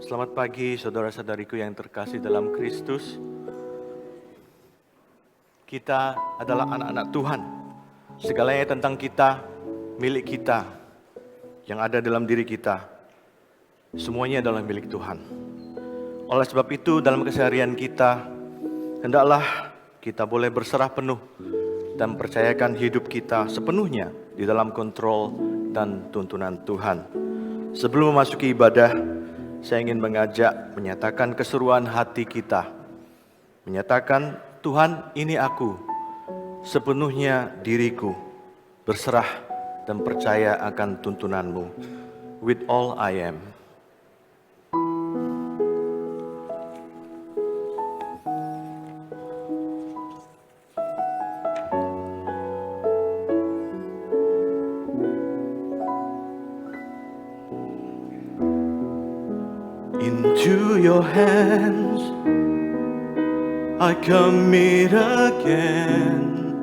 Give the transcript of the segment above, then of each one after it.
Selamat pagi saudara-saudariku yang terkasih dalam Kristus. Kita adalah anak-anak Tuhan. Segalanya tentang kita, milik kita, yang ada dalam diri kita, semuanya adalah milik Tuhan. Oleh sebab itu dalam keseharian kita, hendaklah kita boleh berserah penuh dan percayakan hidup kita sepenuhnya di dalam kontrol dan tuntunan Tuhan. Sebelum memasuki ibadah, saya ingin mengajak menyatakan keseruan hati kita. Menyatakan, Tuhan, ini aku, sepenuhnya diriku, berserah dan percaya akan tuntunan-Mu. With all I am. Into your hands I commit again,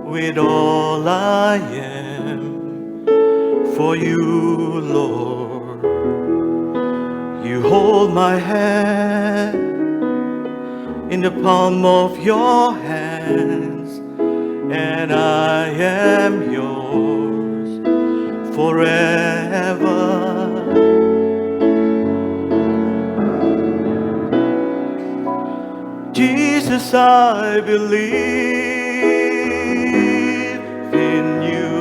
with all I am, for you, Lord. You hold my hand in the palm of your hands, and I am yours forever. Jesus, I believe in you.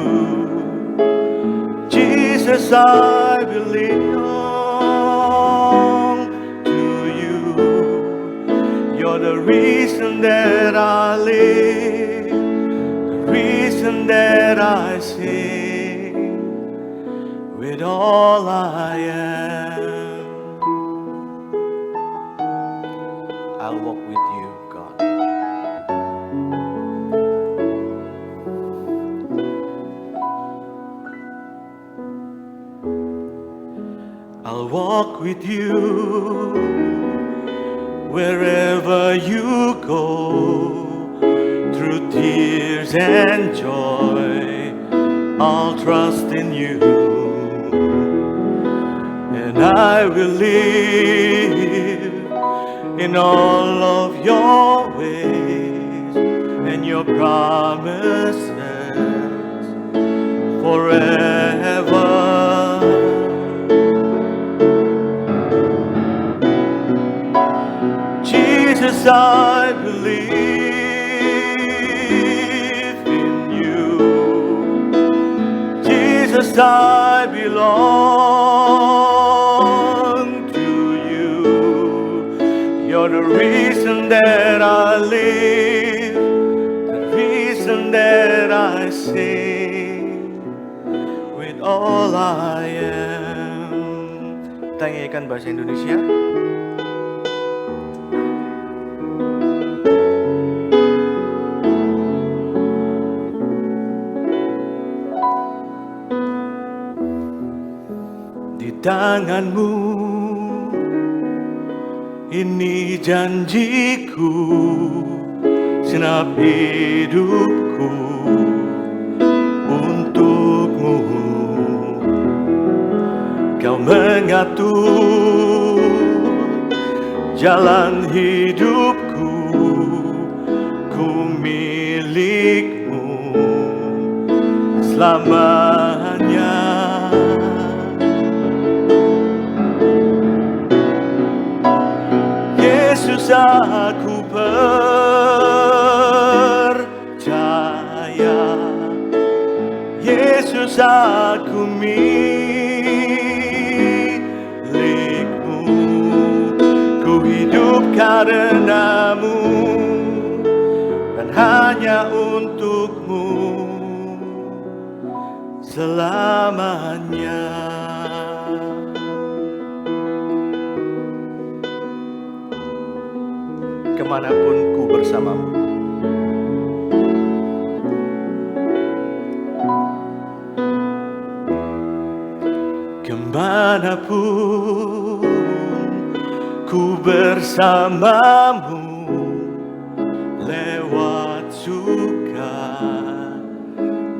Jesus, I belong to you. You're the reason that I live, the reason that I sing, with all I am. I'll walk with you, God. I'll walk with you wherever you go, through tears and joy. I'll trust in you, and I will live in all of your ways and your promises forever. Jesus, I believe in you. Jesus, I belong to you. You're the reason that I live, the reason that I sing, with all I am. Kita nyanyikan bahasa Indonesia. Di tanganmu ini janjiku, segenap hidupku untukmu. Kau mengatur jalan hidupku, ku milikmu selamanya. Yesus, aku percaya. Yesus, aku milikmu. Ku hidup karenamu dan hanya untukmu selamanya. Kemanapun ku bersamamu. Kemanapun ku bersamamu, lewat suka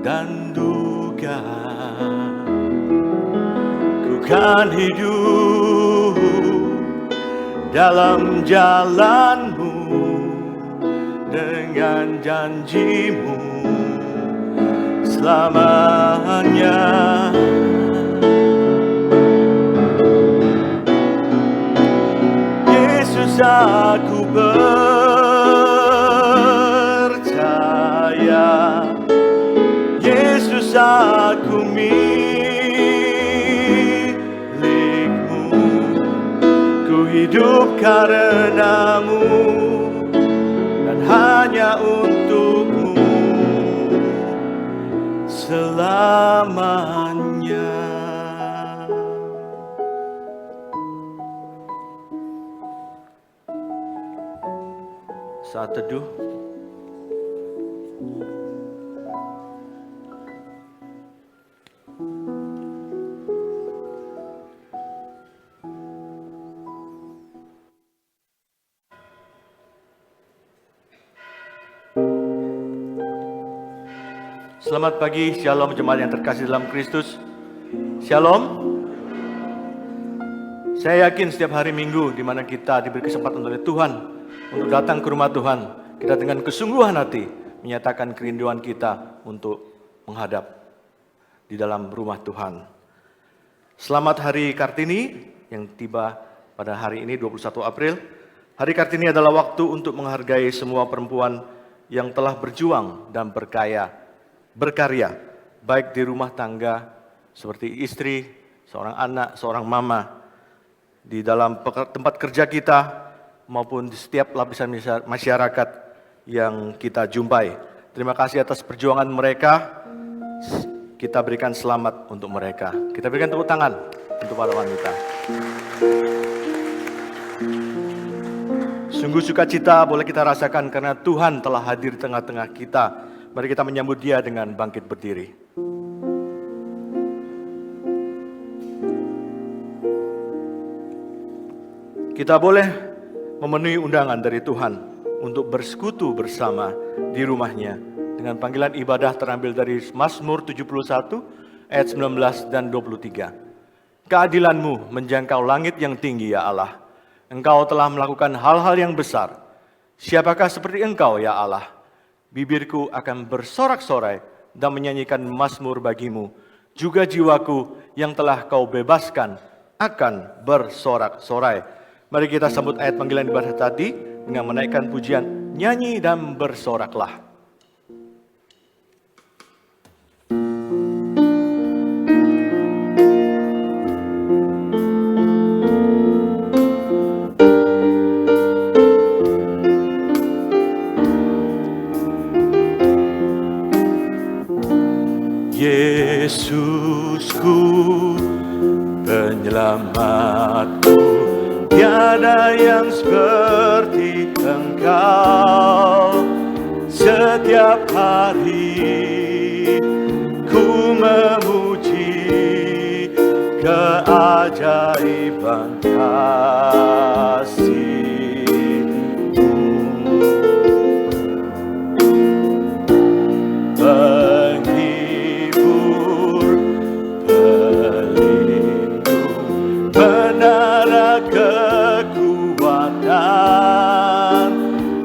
dan duka, ku kan hidup dalam jalanmu dengan janjimu selamanya. aku percaya, Yesus aku milikmu, ku hidup karenamu dan hanya untukmu selamanya. Saat teduh, selamat pagi, Shalom jemaat yang terkasih dalam Kristus. Shalom. Saya yakin setiap hari Minggu di mana kita diberi kesempatan oleh Tuhan untuk datang ke rumah Tuhan, kita dengan kesungguhan hati menyatakan kerinduan kita untuk menghadap di dalam rumah Tuhan. Selamat Hari Kartini yang tiba pada hari ini 21 April. Hari Kartini adalah waktu untuk menghargai semua perempuan yang telah berjuang dan berkarya, baik di rumah tangga seperti istri, seorang anak, seorang mama, di dalam tempat kerja kita, maupun di setiap lapisan masyarakat yang kita jumpai. Terima kasih atas perjuangan mereka. Kita berikan selamat untuk mereka. Kita berikan tepuk tangan untuk para wanita. Sungguh sukacita boleh kita rasakan karena Tuhan telah hadir di tengah-tengah kita. Mari kita menyambut Dia dengan bangkit berdiri. Kita boleh memenuhi undangan dari Tuhan untuk bersekutu bersama di rumahnya dengan panggilan ibadah terambil dari Mazmur 71 ayat 19 dan 23. Keadilanmu menjangkau langit yang tinggi ya Allah. Engkau telah melakukan hal-hal yang besar. Siapakah seperti Engkau ya Allah? Bibirku akan bersorak-sorai dan menyanyikan mazmur bagimu. Juga jiwaku yang telah Kau bebaskan akan bersorak-sorai. Mari kita sambut ayat panggilan ibadah tadi dengan menaikkan pujian, nyanyi dan bersoraklah. Yesusku, penyelamatku, tiada yang seperti Engkau. Setiap hari ku memuji keajaiban kasih-Mu. Penghibur, pelindung, menara kekuatan,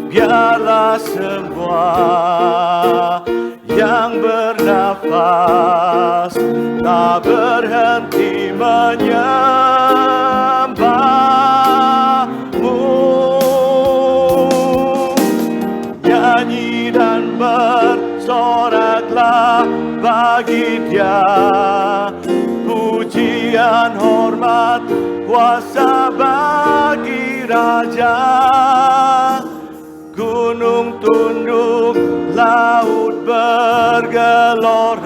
biarlah semua yang bernafas tak berhenti menyembah-Mu. Nyanyi dan bersoraklah bagi Dia, pujian, hormat, kuasa bagi Raja. Gunung tunduk, laut bergelora,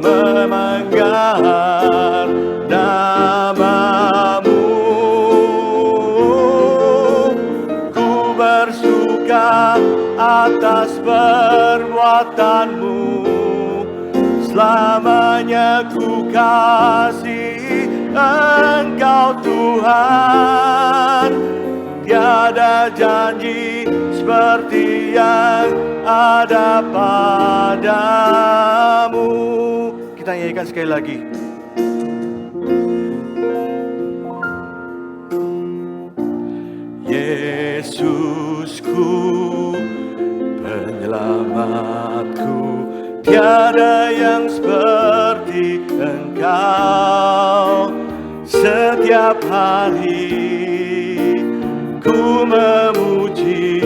memenggar nama-Mu. Ku bersuka atas perbuatan-Mu, selamanya ku kasih Engkau Tuhan. Tiada janji seperti yang ada padamu. Kita nyanyikan sekali lagi. Yesusku, penyelamatku, tiada yang seperti Engkau. Setiap hari ku memuji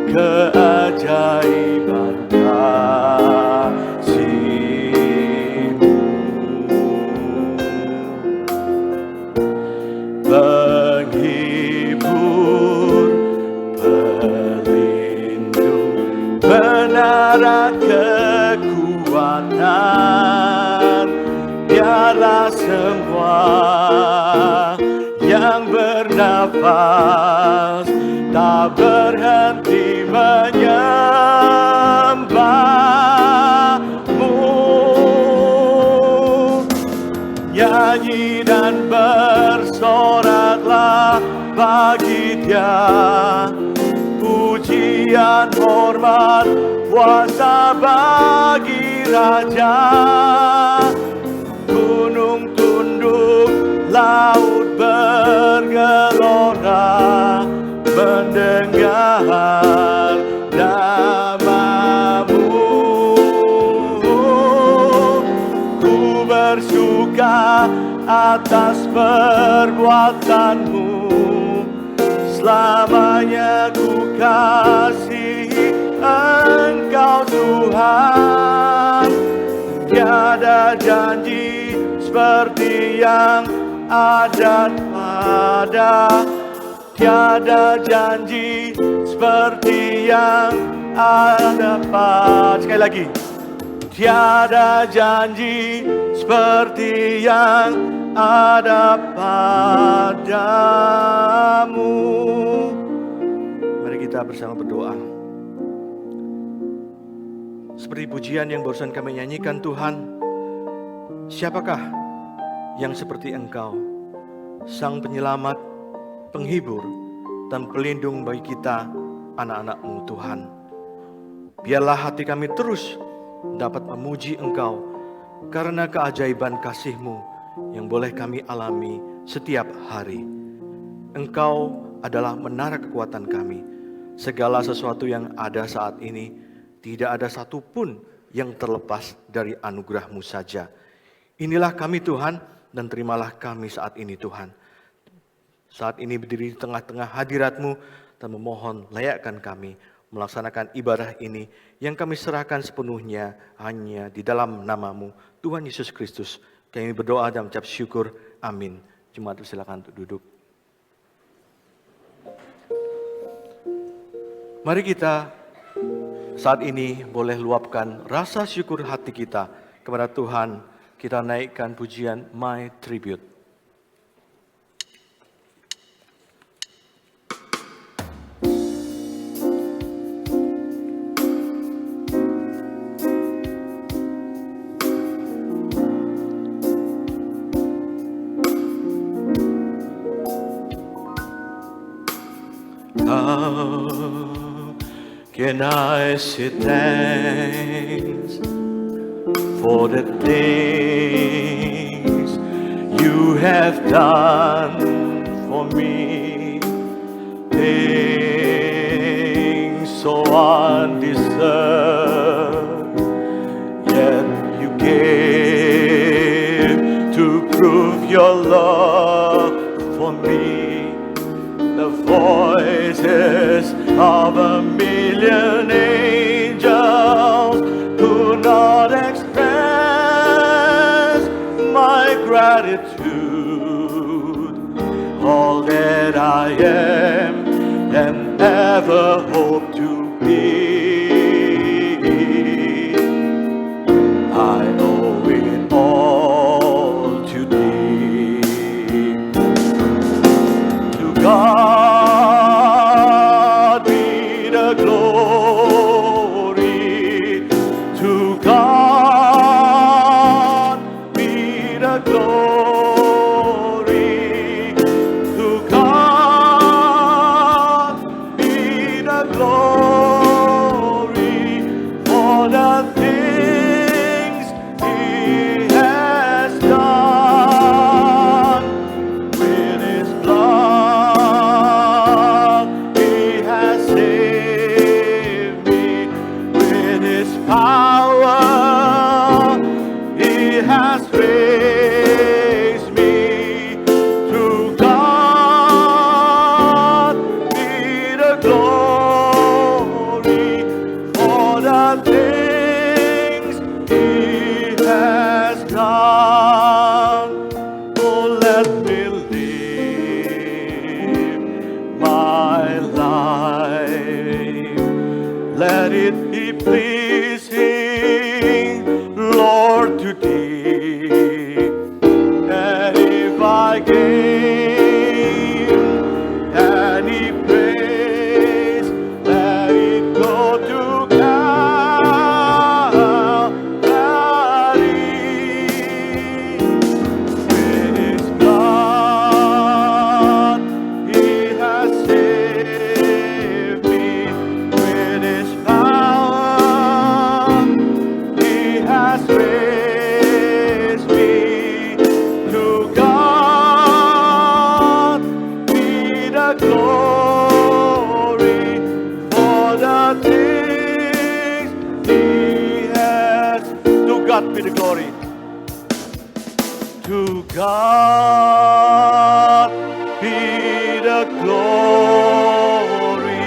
keajaiban kasih-Mu. Penghibur, pelindung, menara kekuatan, biarlah semua yang bernafas tak berhenti menyembah-Mu. Nyanyi dan bersoraklah bagi Dia, pujian, hormat, kuasa bagi Raja. Gunung tunduk, laut bergelora, mendengar nama-Mu. Ku bersuka atas perbuatan-Mu, selamanya ku kasihi Engkau Tuhan. Tiada janji seperti yang ada pada, tiada janji seperti yang ada pada. Sekali lagi, tiada janji seperti yang ada padamu. Mari kita bersama berdoa. Seperti pujian yang barusan kami nyanyikan, Tuhan, siapakah yang seperti Engkau, Sang Penyelamat, Penghibur, dan Pelindung bagi kita, anak-anak-Mu, Tuhan. Biarlah hati kami terus dapat memuji Engkau karena keajaiban kasih-Mu yang boleh kami alami setiap hari. Engkau adalah menara kekuatan kami. Segala sesuatu yang ada saat ini, tidak ada satupun yang terlepas dari anugerah-Mu saja. Inilah kami Tuhan, dan terimalah kami saat ini Tuhan. Saat ini berdiri di tengah-tengah hadirat-Mu dan memohon layakkan kami melaksanakan ibadah ini yang kami serahkan sepenuhnya hanya di dalam nama-Mu, Tuhan Yesus Kristus. Kami berdoa dan mengucap syukur. Amin. Jemaat silakan untuk duduk. Mari kita saat ini boleh luapkan rasa syukur hati kita kepada Tuhan. Kita naikkan pujian My Tribute. Can I say thanks for the things you have done for me? Things so undeserved, yet you gave to prove your love for me. The voices of a million angels could not express my gratitude. All that I am and ever hope to be, I owe it all to Thee. To God let it be pleasing, Lord, to thee. And if I gain any praise, let it go to Calvary. With His blood, He has saved me. With His power, He has raised me. To God be the glory for the things He has. To God be the glory. To God be the glory.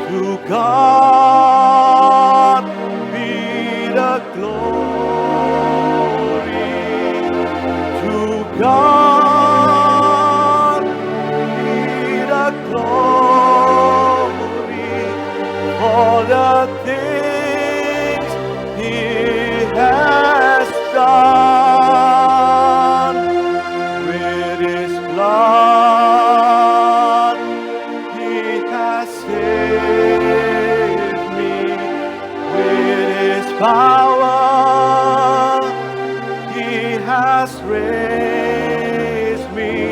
To God be the glory. To God be the glory for the things He has done. With His blood, He has saved me. With His power, He has raised me.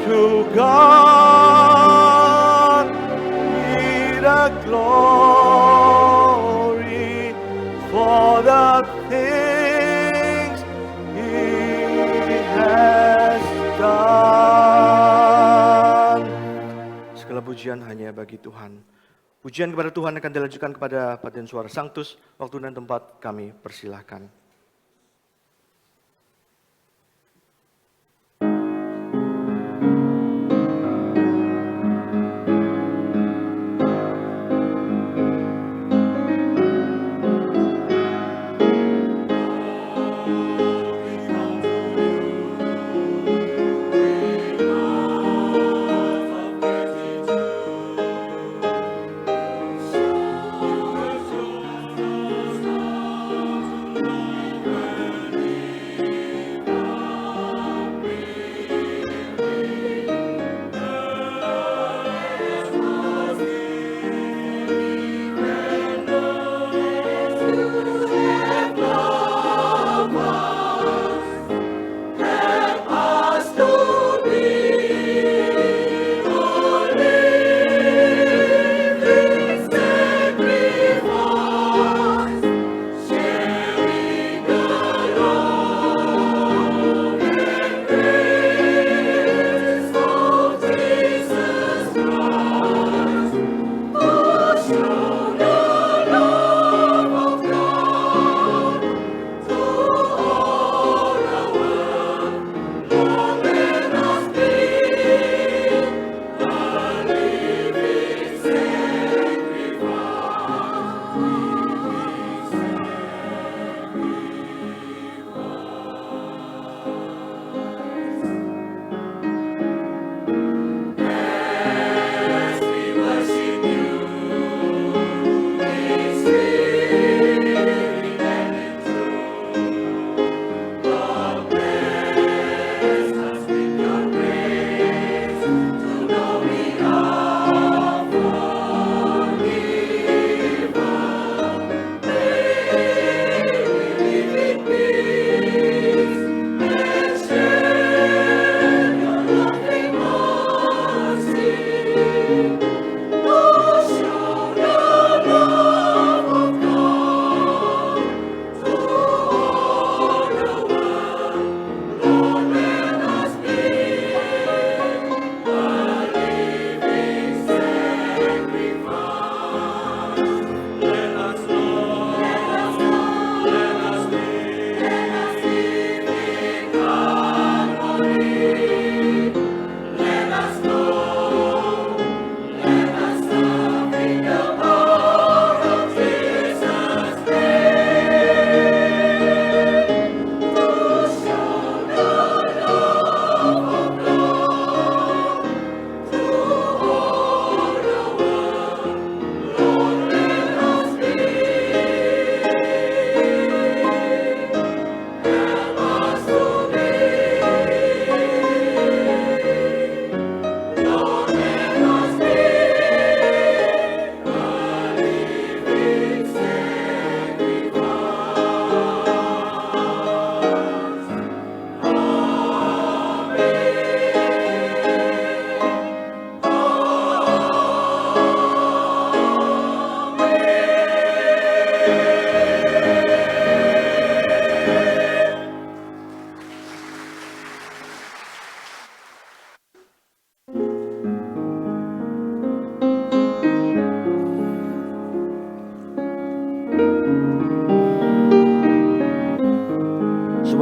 To God be the glory for the things He has done. Segala pujian hanya bagi Tuhan. Pujian kepada Tuhan akan dilanjutkan kepada paduan suara Sanctus. Waktu dan tempat kami persilahkan.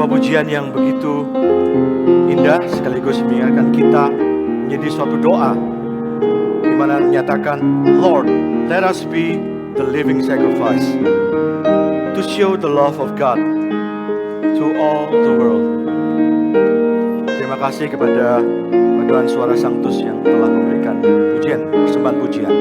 sebuah pujian yang begitu indah sekaligus mengingatkan kita menjadi suatu doa di mana menyatakan, Lord, let us be the living sacrifice to show the love of God to all the world. Terima kasih kepada paduan suara Sanctus yang telah memberikan pujian, persembahan pujian.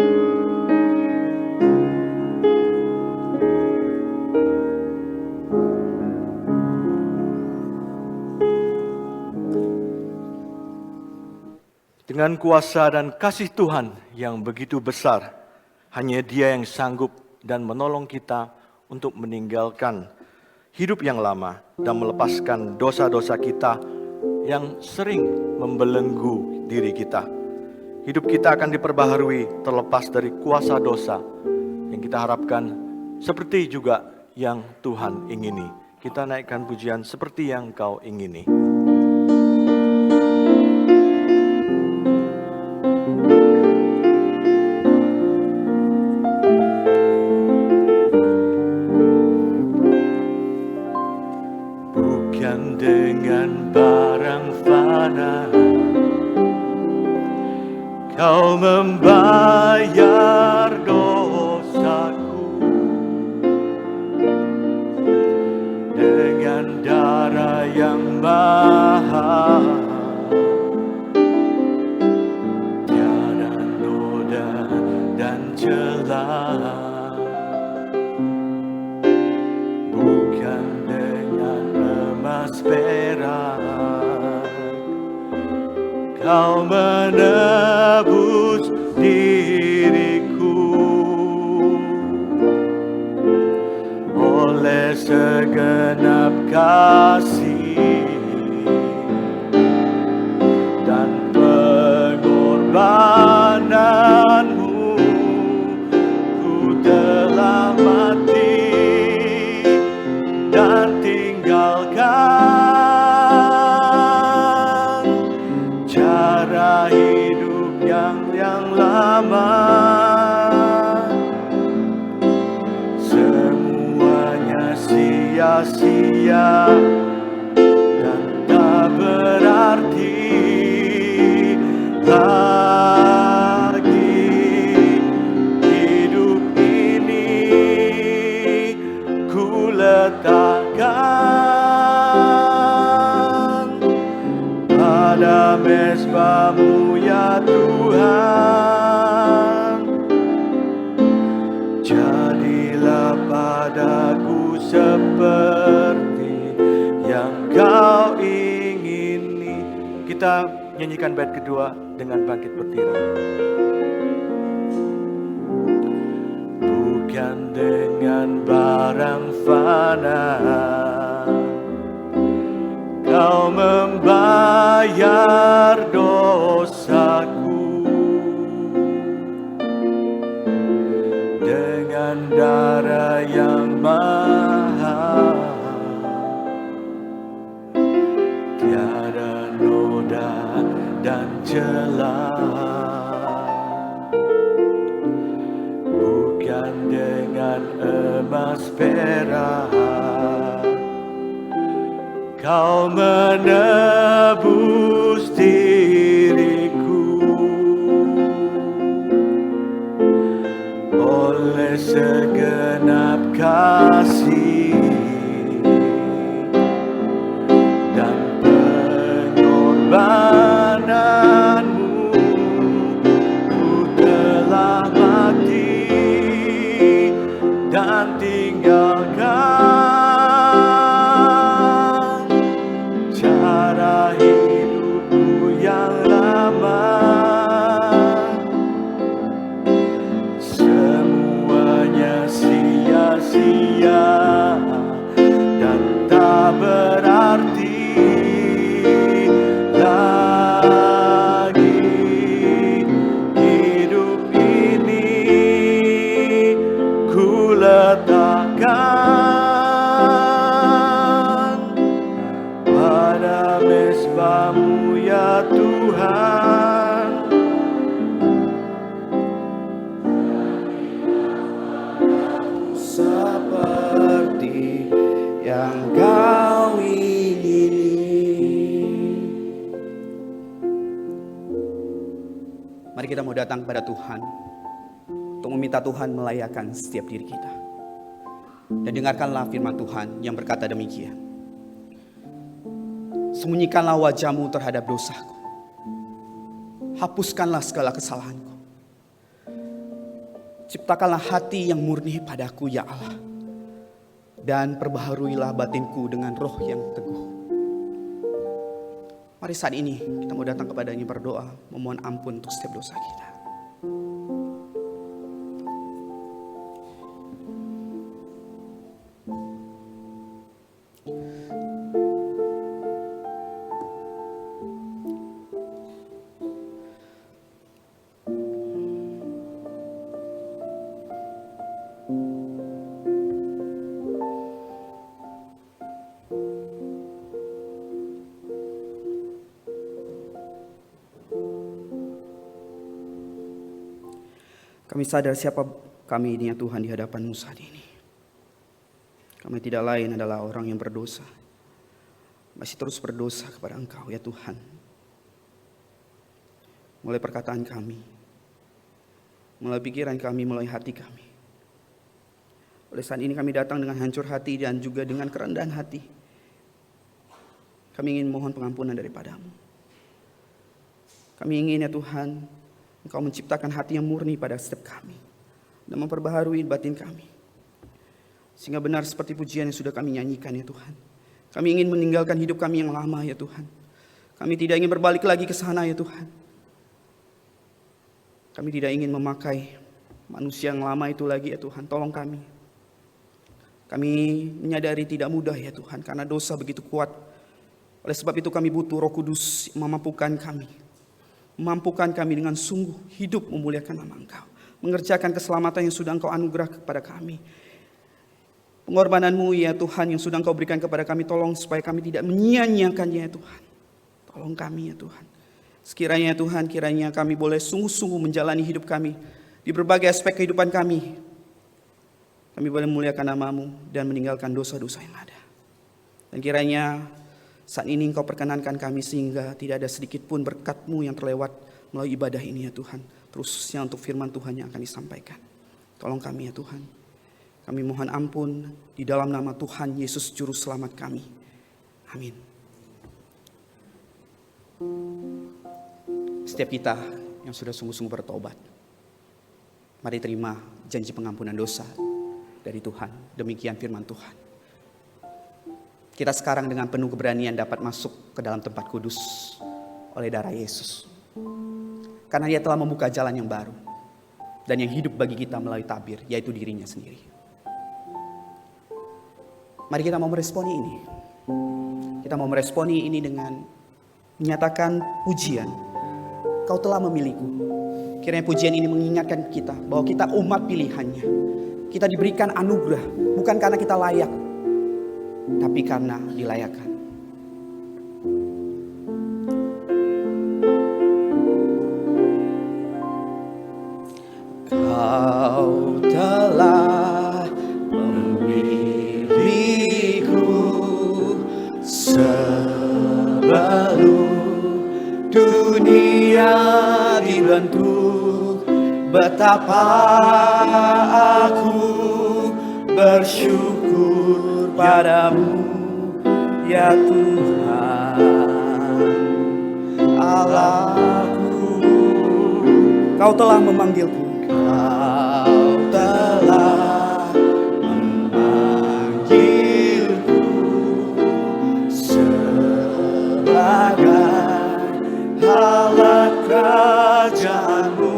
Dengan kuasa dan kasih Tuhan yang begitu besar, hanya Dia yang sanggup dan menolong kita untuk meninggalkan hidup yang lama dan melepaskan dosa-dosa kita yang sering membelenggu diri kita. Hidup kita akan diperbaharui terlepas dari kuasa dosa yang kita harapkan seperti juga yang Tuhan ingini. Kita naikkan pujian seperti yang Kau ingini. Dengan barang fana Kau membayar dosaku dengan darah yang mahal, tiada noda dan celah. Bukan dengan emas perak Kau menebus diriku, oleh segenap kasih dan pengorbananmu, ku telah mati dan tinggalkan cara hidup yang lama. Semuanya sia-sia dan tak berarti lagi. Hidup ini ku letakkan pada mezbah-Mu ya Tuhan. Jadilah padaku seperti yang Kau ingini. Kita nyanyikan bait kedua dengan bangkit berdiri. Bukan dengan barang fana Kau membayar dosaku, dengan darah yang mahal, tiada noda dan celah. Bukan dengan emas perak Kau menebus diriku, oleh segenap kasih dan pengorbananmu, ku telah mati dan tinggalkan cara hidupku yang lama. Semuanya sia-sia dan tak berarti lagi. Hidup ini ku letakkan pada mezbah-Mu ya Tuhan. Seperti yang Kau ingini. mau datang kepada Tuhan untuk meminta Tuhan melayakan setiap diri kita. Dan dengarkanlah firman Tuhan yang berkata demikian. Sembunyikanlah wajahmu terhadap dosaku. Hapuskanlah segala kesalahanku. Ciptakanlah hati yang murni padaku ya Allah. Dan perbaharuilah batinku dengan roh yang teguh. Mari saat ini kita mau datang kepadanya berdoa, memohon ampun untuk setiap dosa kita. Kami sadar siapa kami ini ya Tuhan di hadapan-Mu saat ini. Kami tidak lain adalah orang yang berdosa. Masih terus berdosa kepada Engkau ya Tuhan. Mulai perkataan kami, mulai pikiran kami, mulai hati kami. Oleh saat ini kami datang dengan hancur hati dan juga dengan kerendahan hati. Kami ingin mohon pengampunan daripada-Mu. Kami ingin ya Tuhan, Engkau menciptakan hati yang murni pada setiap kami dan memperbaharui batin kami. Sehingga benar seperti pujian yang sudah kami nyanyikan ya Tuhan. Kami ingin meninggalkan hidup kami yang lama ya Tuhan. Kami tidak ingin berbalik lagi ke sana ya Tuhan. Kami tidak ingin memakai manusia yang lama itu lagi ya Tuhan. Tolong kami. Kami menyadari tidak mudah ya Tuhan karena dosa begitu kuat. Oleh sebab itu kami butuh Roh Kudus memampukan kami. Mampukan kami dengan sungguh hidup memuliakan nama Engkau. Mengerjakan keselamatan yang sudah Engkau anugerah kepada kami. Pengorbanan-Mu ya Tuhan yang sudah Engkau berikan kepada kami. Tolong supaya kami tidak menyia-nyiakannya ya Tuhan. Tolong kami ya Tuhan. Sekiranya ya Tuhan, kiranya kami boleh sungguh-sungguh menjalani hidup kami. Di berbagai aspek kehidupan kami. Kami boleh memuliakan nama-Mu dan meninggalkan dosa-dosa yang ada. Dan kiranya saat ini Engkau perkenankan kami sehingga tidak ada sedikit pun berkat-Mu yang terlewat melalui ibadah ini ya Tuhan. Khususnya untuk firman Tuhan yang akan disampaikan. Tolong kami ya Tuhan. Kami mohon ampun di dalam nama Tuhan Yesus Juru Selamat kami. Amin. Setiap kita yang sudah sungguh-sungguh bertobat, mari terima janji pengampunan dosa dari Tuhan. Demikian firman Tuhan. Kita sekarang dengan penuh keberanian dapat masuk ke dalam tempat kudus oleh darah Yesus. Karena Dia telah membuka jalan yang baru. Dan yang hidup bagi kita melalui tabir, yaitu dirinya sendiri. Mari kita mau meresponi ini. Kita mau meresponi ini dengan menyatakan pujian. Kau telah memilihku. Kiranya pujian ini mengingatkan kita bahwa kita umat pilihannya. Kita diberikan anugerah, bukan karena kita layak, tapi karena dilayakkan. Kau telah memilihku sebelum dunia dibentuk. Betapa aku bersyukur padamu ya Tuhan Allahku. Kau telah memanggilku. Kau telah memanggilku sebagai alat kerajaan-Mu.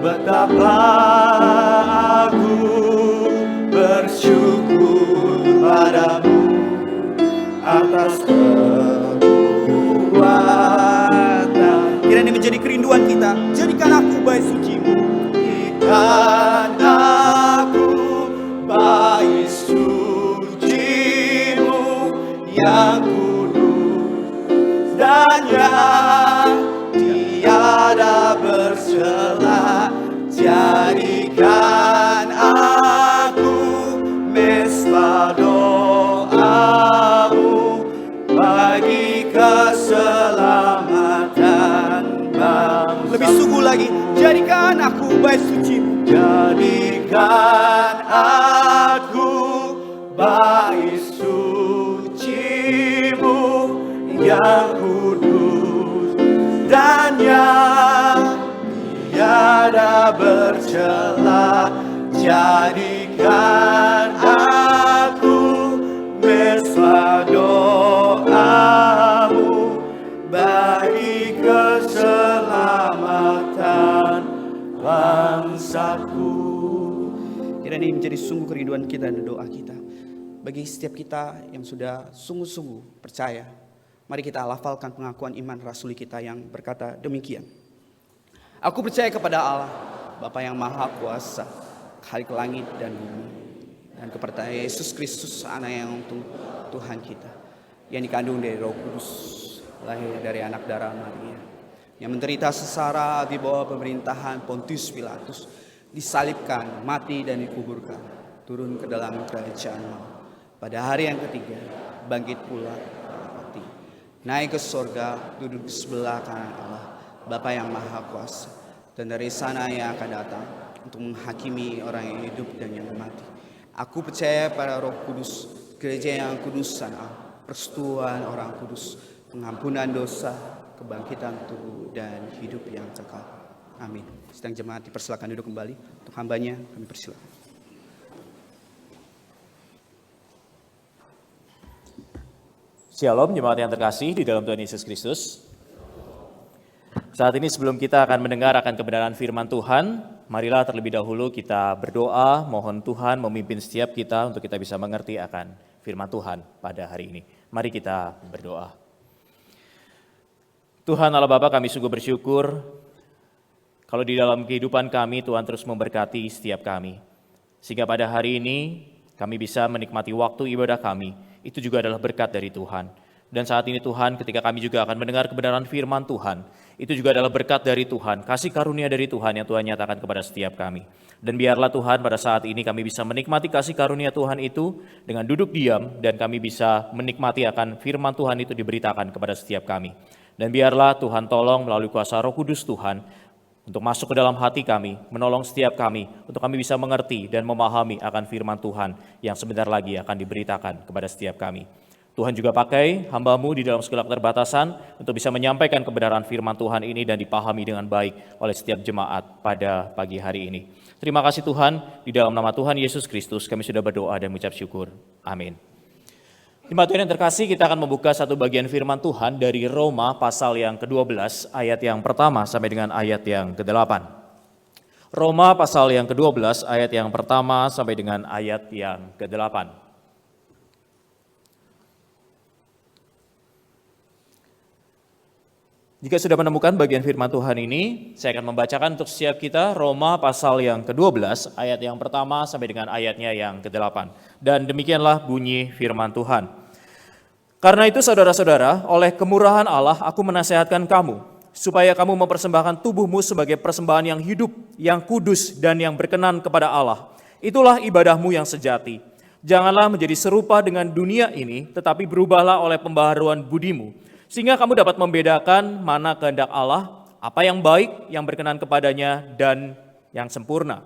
Betapa aku bersyukur padamu atas kekuatan. Kiranya ini menjadi kerinduan kita. Jadikan aku bait suci-Mu. Jadikan aku bait suci-Mu yang kudus dan yang tiada bersela. Jadikan aku mesbah doa-Mu bagi keselamatan bangsa. Lebih sungguh lagi, Jadikan aku bait suci-Mu. Jadikan aku bait suci-Mu yang kudus dan yang tiada bercela. Jadikan aku mesbah doa-Mu bagi keselamatan bangsaku. Kiranya ini menjadi sungguh kerinduan kita dan doa kita. Bagi setiap kita yang sudah sungguh-sungguh percaya, mari kita lafalkan pengakuan iman rasuli kita yang berkata demikian. Aku percaya kepada Allah, Bapa yang Maha Kuasa, Khalik langit dan bumi, dan kepada Yesus Kristus, Anak yang untuk Tuhan kita, yang dikandung dari Roh Kudus, lahir dari anak darah Maria, yang menderita sengsara di bawah pemerintahan Pontius Pilatus, disalibkan, mati dan dikuburkan, turun ke dalam kerajaan maut. Pada hari yang ketiga, bangkit pula mati, naik ke surga, duduk di sebelah kanan Allah, Bapa yang Maha Kuasa, dan dari sana Ia akan datang untuk menghakimi orang yang hidup dan yang mati. Aku percaya pada Roh Kudus, gereja yang kudus dan persekutuan orang kudus, pengampunan dosa, kebangkitan tubuh dan hidup yang kekal. Amin. Sedang jemaat dipersilakan duduk kembali. Untuk hambanya kami persilakan. Shalom jemaat yang terkasih di dalam Tuhan Yesus Kristus. Saat ini sebelum kita akan mendengar akan kebenaran firman Tuhan, marilah terlebih dahulu kita berdoa, mohon Tuhan memimpin setiap kita untuk kita bisa mengerti akan firman Tuhan pada hari ini. Mari kita berdoa. Tuhan Allah Bapa, kami sungguh bersyukur kalau di dalam kehidupan kami Tuhan terus memberkati setiap kami. Sehingga pada hari ini kami bisa menikmati waktu ibadah kami, itu juga adalah berkat dari Tuhan. Dan saat ini Tuhan, ketika kami juga akan mendengar kebenaran firman Tuhan, itu juga adalah berkat dari Tuhan, kasih karunia dari Tuhan yang Tuhan nyatakan kepada setiap kami. Dan biarlah Tuhan pada saat ini kami bisa menikmati kasih karunia Tuhan itu dengan duduk diam, dan kami bisa menikmati akan firman Tuhan itu diberitakan kepada setiap kami. Dan biarlah Tuhan tolong melalui kuasa Roh Kudus Tuhan, untuk masuk ke dalam hati kami, menolong setiap kami, untuk kami bisa mengerti dan memahami akan firman Tuhan yang sebentar lagi akan diberitakan kepada setiap kami. Tuhan juga pakai hamba-Mu di dalam segala keterbatasan untuk bisa menyampaikan kebenaran firman Tuhan ini dan dipahami dengan baik oleh setiap jemaat pada pagi hari ini. Terima kasih Tuhan, di dalam nama Tuhan Yesus Kristus kami sudah berdoa dan mengucap syukur. Amin. Jemaat Tuhan yang terkasih, kita akan membuka satu bagian firman Tuhan dari Roma pasal yang ke-12 ayat yang pertama sampai dengan ayat yang ke-8. Roma pasal yang ke-12 ayat yang pertama sampai dengan ayat yang ke-8. Jika sudah menemukan bagian firman Tuhan ini, saya akan membacakan untuk setiap kita Roma pasal yang ke-12 ayat yang pertama sampai dengan ayatnya yang ke-8. Dan demikianlah bunyi firman Tuhan. Karena itu saudara-saudara, oleh kemurahan Allah aku menasehatkan kamu, supaya kamu mempersembahkan tubuhmu sebagai persembahan yang hidup, yang kudus dan yang berkenan kepada Allah. Itulah ibadahmu yang sejati. Janganlah menjadi serupa dengan dunia ini, tetapi berubahlah oleh pembaharuan budimu, sehingga kamu dapat membedakan mana kehendak Allah, apa yang baik, yang berkenan kepadanya, dan yang sempurna.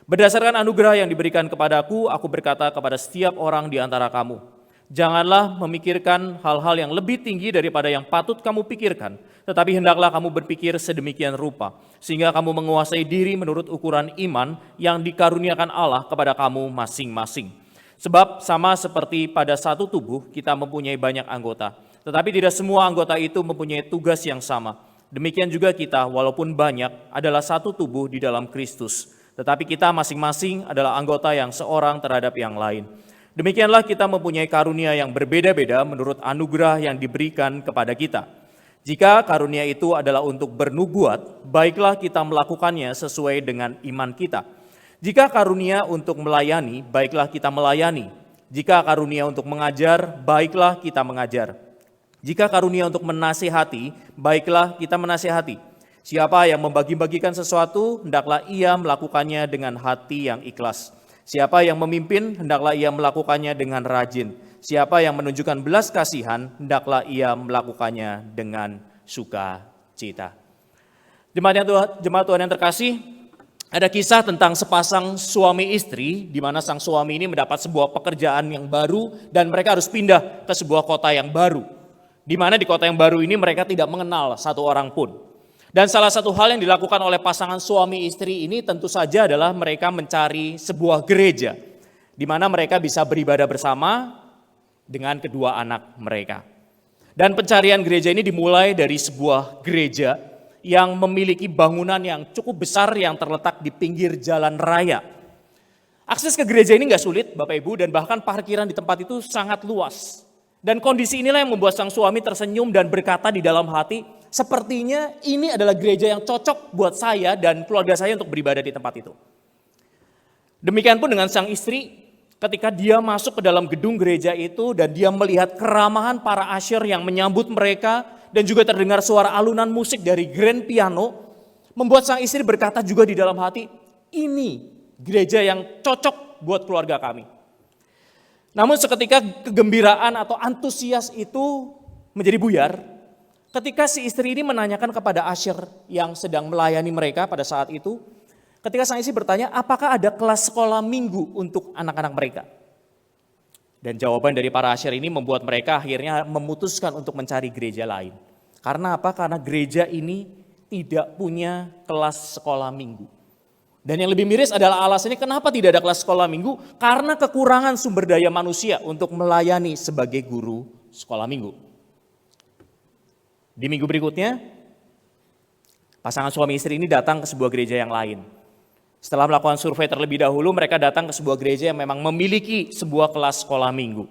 Berdasarkan anugerah yang diberikan kepadaku, aku berkata kepada setiap orang di antara kamu, janganlah memikirkan hal-hal yang lebih tinggi daripada yang patut kamu pikirkan, tetapi hendaklah kamu berpikir sedemikian rupa, sehingga kamu menguasai diri menurut ukuran iman yang dikaruniakan Allah kepada kamu masing-masing. Sebab sama seperti pada satu tubuh kita mempunyai banyak anggota, tetapi tidak semua anggota itu mempunyai tugas yang sama. Demikian juga kita, walaupun banyak, adalah satu tubuh di dalam Kristus. Tetapi kita masing-masing adalah anggota yang seorang terhadap yang lain. Demikianlah kita mempunyai karunia yang berbeda-beda menurut anugerah yang diberikan kepada kita. Jika karunia itu adalah untuk bernubuat, baiklah kita melakukannya sesuai dengan iman kita. Jika karunia untuk melayani, baiklah kita melayani. Jika karunia untuk mengajar, baiklah kita mengajar. Jika karunia untuk menasihati, baiklah kita menasihati. Siapa yang membagi-bagikan sesuatu, hendaklah ia melakukannya dengan hati yang ikhlas. Siapa yang memimpin, hendaklah ia melakukannya dengan rajin. Siapa yang menunjukkan belas kasihan, hendaklah ia melakukannya dengan sukacita. Jemaat Tuhan yang terkasih, Ada kisah tentang sepasang suami istri di mana sang suami ini mendapat sebuah pekerjaan yang baru dan mereka harus pindah ke sebuah kota yang baru. Di mana di kota yang baru ini mereka tidak mengenal satu orang pun. Dan salah satu hal yang dilakukan oleh pasangan suami istri ini tentu saja adalah mereka mencari sebuah gereja di mana mereka bisa beribadah bersama dengan kedua anak mereka. Dan pencarian gereja ini dimulai dari sebuah gereja yang memiliki bangunan yang cukup besar yang terletak di pinggir jalan raya. Akses ke gereja ini nggak sulit Bapak Ibu dan bahkan parkiran di tempat itu sangat luas. Dan kondisi inilah yang membuat sang suami tersenyum dan berkata di dalam hati, sepertinya ini adalah gereja yang cocok buat saya dan keluarga saya untuk beribadah di tempat itu. Demikian pun dengan sang istri, ketika dia masuk ke dalam gedung gereja itu dan dia melihat keramahan para asyir yang menyambut mereka, dan juga terdengar suara alunan musik dari grand piano, membuat sang istri berkata juga di dalam hati, ini gereja yang cocok buat keluarga kami. Namun seketika kegembiraan atau antusias itu menjadi buyar, ketika si istri ini menanyakan kepada asyir yang sedang melayani mereka pada saat itu, ketika sang istri bertanya, apakah ada kelas sekolah minggu untuk anak-anak mereka? Dan jawaban dari para asyir ini membuat mereka akhirnya memutuskan untuk mencari gereja lain. Karena apa? Karena gereja ini tidak punya kelas sekolah minggu. Dan yang lebih miris adalah alasannya kenapa tidak ada kelas sekolah minggu? Karena kekurangan sumber daya manusia untuk melayani sebagai guru sekolah minggu. Di minggu berikutnya, pasangan suami istri ini datang ke sebuah gereja yang lain. Setelah melakukan survei terlebih dahulu, mereka datang ke sebuah gereja yang memang memiliki sebuah kelas sekolah minggu.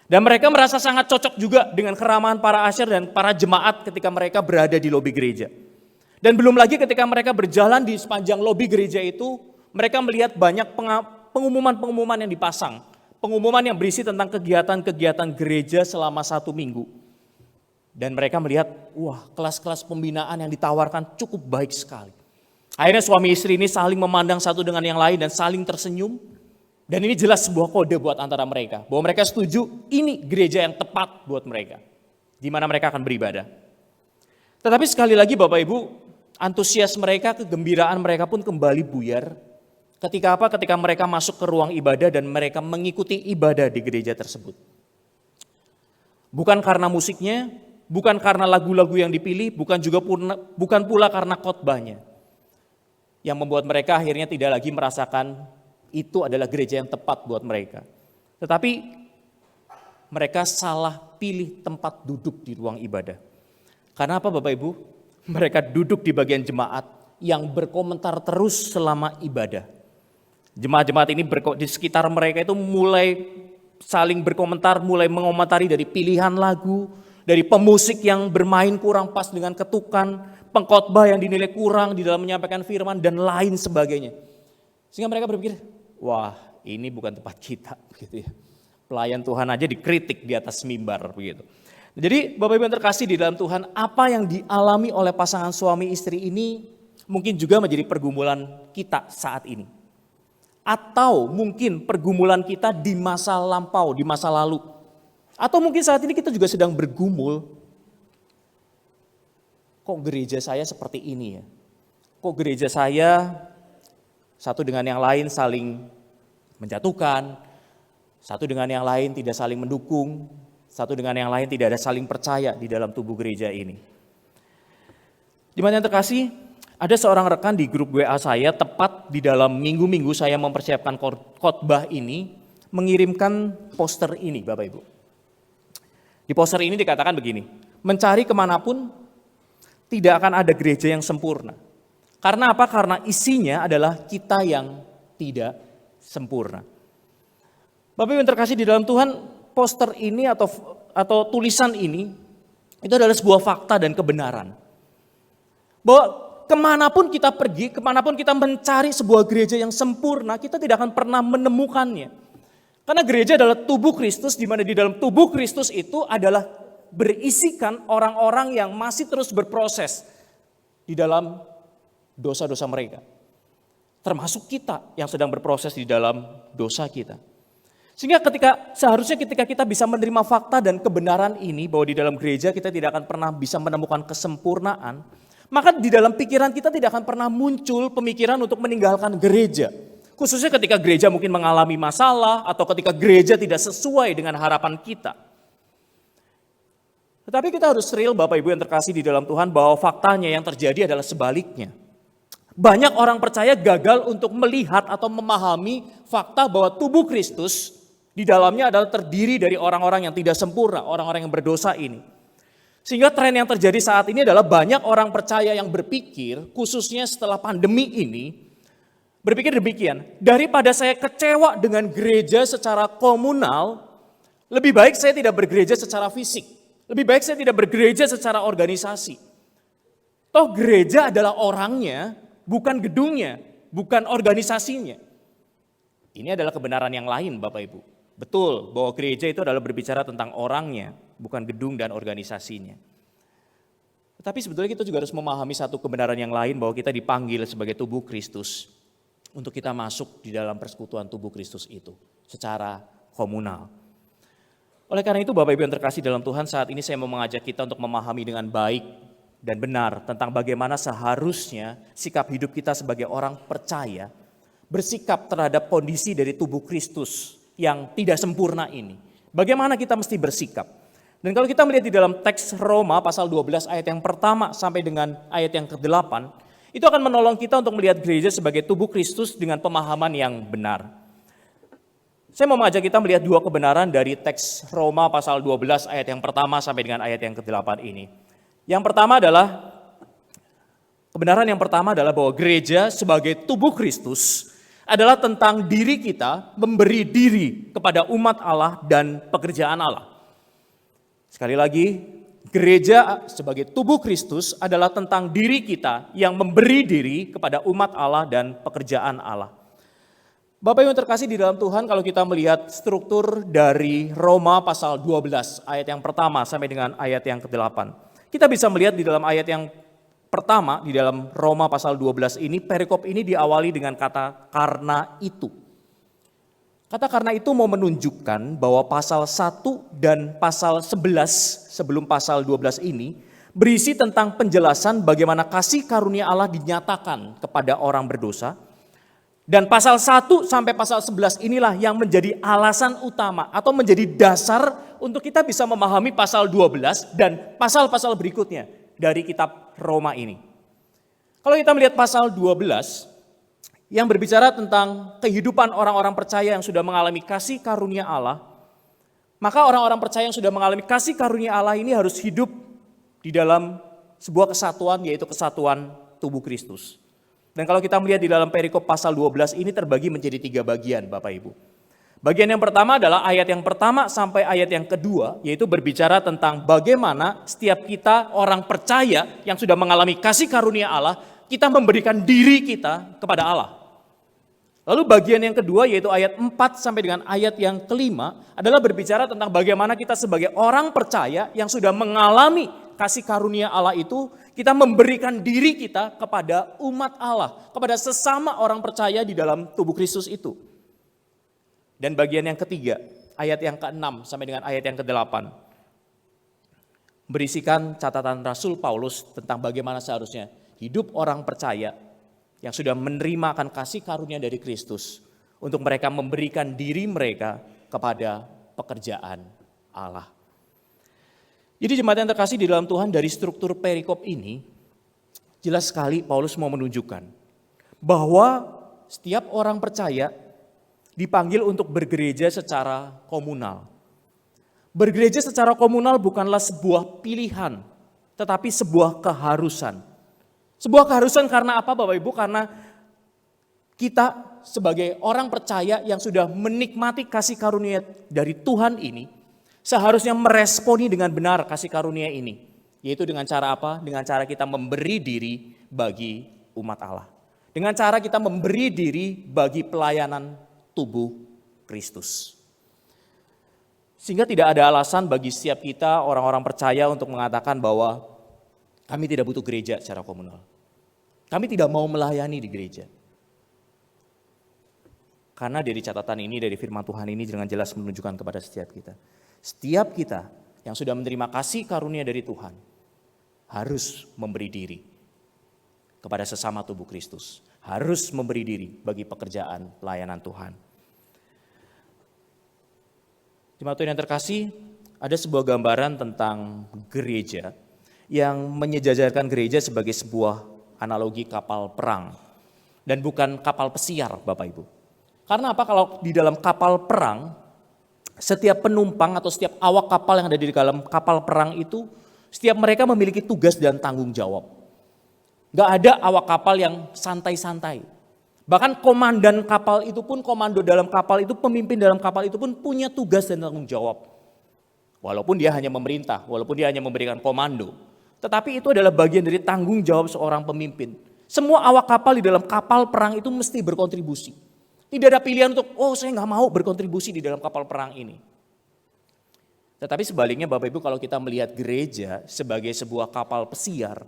Dan mereka merasa sangat cocok juga dengan keramahan para asyir dan para jemaat ketika mereka berada di lobi gereja. Dan belum lagi ketika mereka berjalan di sepanjang lobi gereja itu, mereka melihat banyak pengumuman-pengumuman yang dipasang. Pengumuman yang berisi tentang kegiatan-kegiatan gereja selama 1 minggu. Dan mereka melihat, wah, kelas-kelas pembinaan yang ditawarkan cukup baik sekali. Akhirnya suami istri ini saling memandang satu dengan yang lain dan saling tersenyum. Dan ini jelas sebuah kode buat antara mereka. Bahwa mereka setuju ini gereja yang tepat buat mereka. Di mana mereka akan beribadah. Tetapi sekali lagi Bapak Ibu, antusias mereka, kegembiraan mereka pun kembali buyar. Ketika apa? Ketika mereka masuk ke ruang ibadah dan mereka mengikuti ibadah di gereja tersebut. Bukan karena musiknya, bukan karena lagu-lagu yang dipilih, bukan pula karena khotbahnya. Yang membuat mereka akhirnya tidak lagi merasakan itu adalah gereja yang tepat buat mereka. Tetapi mereka salah pilih tempat duduk di ruang ibadah. Karena apa Bapak Ibu? Mereka duduk di bagian jemaat yang berkomentar terus selama ibadah. Jemaat-jemaat ini di sekitar mereka itu mulai saling berkomentar, mulai mengomentari dari pilihan lagu, dari pemusik yang bermain kurang pas dengan ketukan, pengkhotbah yang dinilai kurang di dalam menyampaikan firman dan lain sebagainya. Sehingga mereka berpikir, wah ini bukan tempat kita, begitu ya. Pelayan Tuhan aja dikritik di atas mimbar begitu. Jadi Bapak Ibu yang terkasih di dalam Tuhan, apa yang dialami oleh pasangan suami istri ini mungkin juga menjadi pergumulan kita saat ini. Atau mungkin pergumulan kita di masa lampau, di masa lalu. Atau mungkin saat ini kita juga sedang bergumul. Kok gereja saya seperti ini ya? Kok gereja saya satu dengan yang lain saling menjatuhkan, satu dengan yang lain tidak saling mendukung, satu dengan yang lain tidak ada saling percaya di dalam tubuh gereja ini. Jemaat yang terkasih, ada seorang rekan di grup WA saya tepat di dalam minggu-minggu saya mempersiapkan khotbah ini mengirimkan poster ini Bapak Ibu. Di poster ini dikatakan begini, mencari kemanapun tidak akan ada gereja yang sempurna. Karena apa? Karena isinya adalah kita yang tidak sempurna. Bapak Ibu yang terkasih di dalam Tuhan, poster ini atau tulisan ini itu adalah sebuah fakta dan kebenaran. Bahwa kemanapun kita pergi, kemanapun kita mencari sebuah gereja yang sempurna, kita tidak akan pernah menemukannya. Karena gereja adalah tubuh Kristus, di mana di dalam tubuh Kristus itu adalah berisikan orang-orang yang masih terus berproses di dalam dosa-dosa mereka. Termasuk kita yang sedang berproses di dalam dosa kita. Sehingga seharusnya ketika kita bisa menerima fakta dan kebenaran ini bahwa di dalam gereja kita tidak akan pernah bisa menemukan kesempurnaan, maka di dalam pikiran kita tidak akan pernah muncul pemikiran untuk meninggalkan gereja. Khususnya ketika gereja mungkin mengalami masalah atau ketika gereja tidak sesuai dengan harapan kita. Tetapi kita harus real Bapak Ibu yang terkasih di dalam Tuhan bahwa faktanya yang terjadi adalah sebaliknya. Banyak orang percaya gagal untuk melihat atau memahami fakta bahwa tubuh Kristus di dalamnya adalah terdiri dari orang-orang yang tidak sempurna, orang-orang yang berdosa ini. Sehingga tren yang terjadi saat ini adalah banyak orang percaya yang berpikir, khususnya setelah pandemi ini, berpikir demikian, daripada saya kecewa dengan gereja secara komunal, lebih baik saya tidak bergereja secara fisik. Lebih baik saya tidak bergereja secara organisasi. Toh gereja adalah orangnya, bukan gedungnya, bukan organisasinya. Ini adalah kebenaran yang lain Bapak Ibu. Betul bahwa gereja itu adalah berbicara tentang orangnya, bukan gedung dan organisasinya. Tetapi sebetulnya kita juga harus memahami satu kebenaran yang lain bahwa kita dipanggil sebagai tubuh Kristus untuk kita masuk di dalam persekutuan tubuh Kristus itu secara komunal. Oleh karena itu Bapak Ibu yang terkasih dalam Tuhan, saat ini saya mau mengajak kita untuk memahami dengan baik dan benar tentang bagaimana seharusnya sikap hidup kita sebagai orang percaya bersikap terhadap kondisi dari tubuh Kristus yang tidak sempurna ini. Bagaimana kita mesti bersikap? Dan kalau kita melihat di dalam teks Roma pasal 12 ayat yang pertama sampai dengan ayat yang ke-8, itu akan menolong kita untuk melihat gereja sebagai tubuh Kristus dengan pemahaman yang benar. Saya mau mengajak kita melihat dua kebenaran dari teks Roma pasal 12 ayat yang pertama sampai dengan ayat yang ke-8 ini. Yang pertama adalah, kebenaran yang pertama adalah bahwa gereja sebagai tubuh Kristus adalah tentang diri kita memberi diri kepada umat Allah dan pekerjaan Allah. Sekali lagi, gereja sebagai tubuh Kristus adalah tentang diri kita yang memberi diri kepada umat Allah dan pekerjaan Allah. Bapak Ibu yang terkasih di dalam Tuhan, kalau kita melihat struktur dari Roma pasal 12 ayat yang pertama sampai dengan ayat yang ke-8. Kita bisa melihat di dalam ayat yang pertama di dalam Roma pasal 12 ini, perikop ini diawali dengan kata karena itu. Kata karena itu mau menunjukkan bahwa pasal 1 dan pasal 11 sebelum pasal 12 ini berisi tentang penjelasan bagaimana kasih karunia Allah dinyatakan kepada orang berdosa. Dan pasal 1 sampai pasal 11 inilah yang menjadi alasan utama atau menjadi dasar untuk kita bisa memahami pasal 12 dan pasal-pasal berikutnya dari kitab Roma ini. Kalau kita melihat pasal 12 yang berbicara tentang kehidupan orang-orang percaya yang sudah mengalami kasih karunia Allah, maka orang-orang percaya yang sudah mengalami kasih karunia Allah ini harus hidup di dalam sebuah kesatuan, yaitu kesatuan tubuh Kristus. Dan kalau kita melihat di dalam perikop pasal 12 ini terbagi menjadi 3 bagian Bapak Ibu. Bagian yang pertama adalah ayat yang pertama sampai ayat yang kedua, yaitu berbicara tentang bagaimana setiap kita orang percaya yang sudah mengalami kasih karunia Allah, kita memberikan diri kita kepada Allah. Lalu bagian yang kedua yaitu ayat 4 sampai dengan ayat yang kelima adalah berbicara tentang bagaimana kita sebagai orang percaya yang sudah mengalami kasih karunia Allah itu, kita memberikan diri kita kepada umat Allah, kepada sesama orang percaya di dalam tubuh Kristus itu. Dan bagian yang ketiga, ayat yang ke-6 sampai dengan ayat yang ke-8, berisikan catatan Rasul Paulus tentang bagaimana seharusnya hidup orang percaya yang sudah menerima akan kasih karunia dari Kristus untuk mereka memberikan diri mereka kepada pekerjaan Allah. Jadi jemaat yang terkasih di dalam Tuhan, dari struktur perikop ini, jelas sekali Paulus mau menunjukkan bahwa setiap orang percaya dipanggil untuk bergereja secara komunal. Bergereja secara komunal bukanlah sebuah pilihan, tetapi sebuah keharusan. Sebuah keharusan karena apa Bapak Ibu? Karena kita sebagai orang percaya yang sudah menikmati kasih karunia dari Tuhan ini, seharusnya meresponi dengan benar kasih karunia ini. Yaitu dengan cara apa? Dengan cara kita memberi diri bagi umat Allah. Dengan cara kita memberi diri bagi pelayanan tubuh Kristus. Sehingga tidak ada alasan bagi setiap kita orang-orang percaya untuk mengatakan bahwa kami tidak butuh gereja secara komunal. Kami tidak mau melayani di gereja. Karena dari catatan ini, dari firman Tuhan ini dengan jelas menunjukkan kepada setiap kita. Setiap kita yang sudah menerima kasih karunia dari Tuhan harus memberi diri kepada sesama tubuh Kristus. Harus memberi diri bagi pekerjaan pelayanan Tuhan. Jemaat Tuhan yang terkasih, ada sebuah gambaran tentang gereja yang menyejajarkan gereja sebagai sebuah analogi kapal perang. Dan bukan kapal pesiar, Bapak Ibu. Karena apa? Kalau di dalam kapal perang, setiap penumpang atau setiap awak kapal yang ada di dalam kapal perang itu, setiap mereka memiliki tugas dan tanggung jawab. Gak ada awak kapal yang santai-santai. Bahkan komandan kapal itu pun, komando dalam kapal itu, pemimpin dalam kapal itu pun punya tugas dan tanggung jawab. Walaupun dia hanya memerintah, walaupun dia hanya memberikan komando. Tetapi itu adalah bagian dari tanggung jawab seorang pemimpin. Semua awak kapal di dalam kapal perang itu mesti berkontribusi. Tidak ada pilihan untuk, oh saya gak mau berkontribusi di dalam kapal perang ini. Tetapi sebaliknya Bapak Ibu, kalau kita melihat gereja sebagai sebuah kapal pesiar,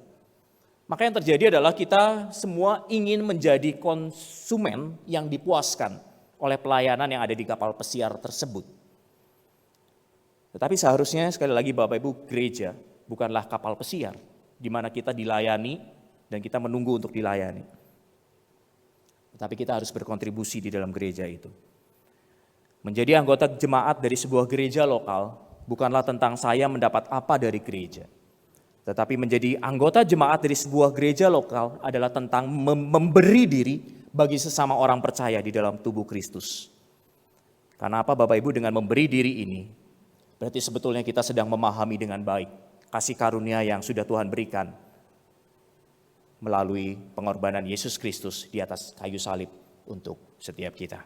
maka yang terjadi adalah kita semua ingin menjadi konsumen yang dipuaskan oleh pelayanan yang ada di kapal pesiar tersebut. Tetapi seharusnya sekali lagi Bapak Ibu, gereja bukanlah kapal pesiar di mana kita dilayani dan kita menunggu untuk dilayani. Tetapi kita harus berkontribusi di dalam gereja itu. Menjadi anggota jemaat dari sebuah gereja lokal bukanlah tentang saya mendapat apa dari gereja. Tetapi menjadi anggota jemaat dari sebuah gereja lokal adalah tentang memberi diri bagi sesama orang percaya di dalam tubuh Kristus. Karena apa Bapak Ibu, dengan memberi diri ini, berarti sebetulnya kita sedang memahami dengan baik kasih karunia yang sudah Tuhan berikan melalui pengorbanan Yesus Kristus di atas kayu salib untuk setiap kita.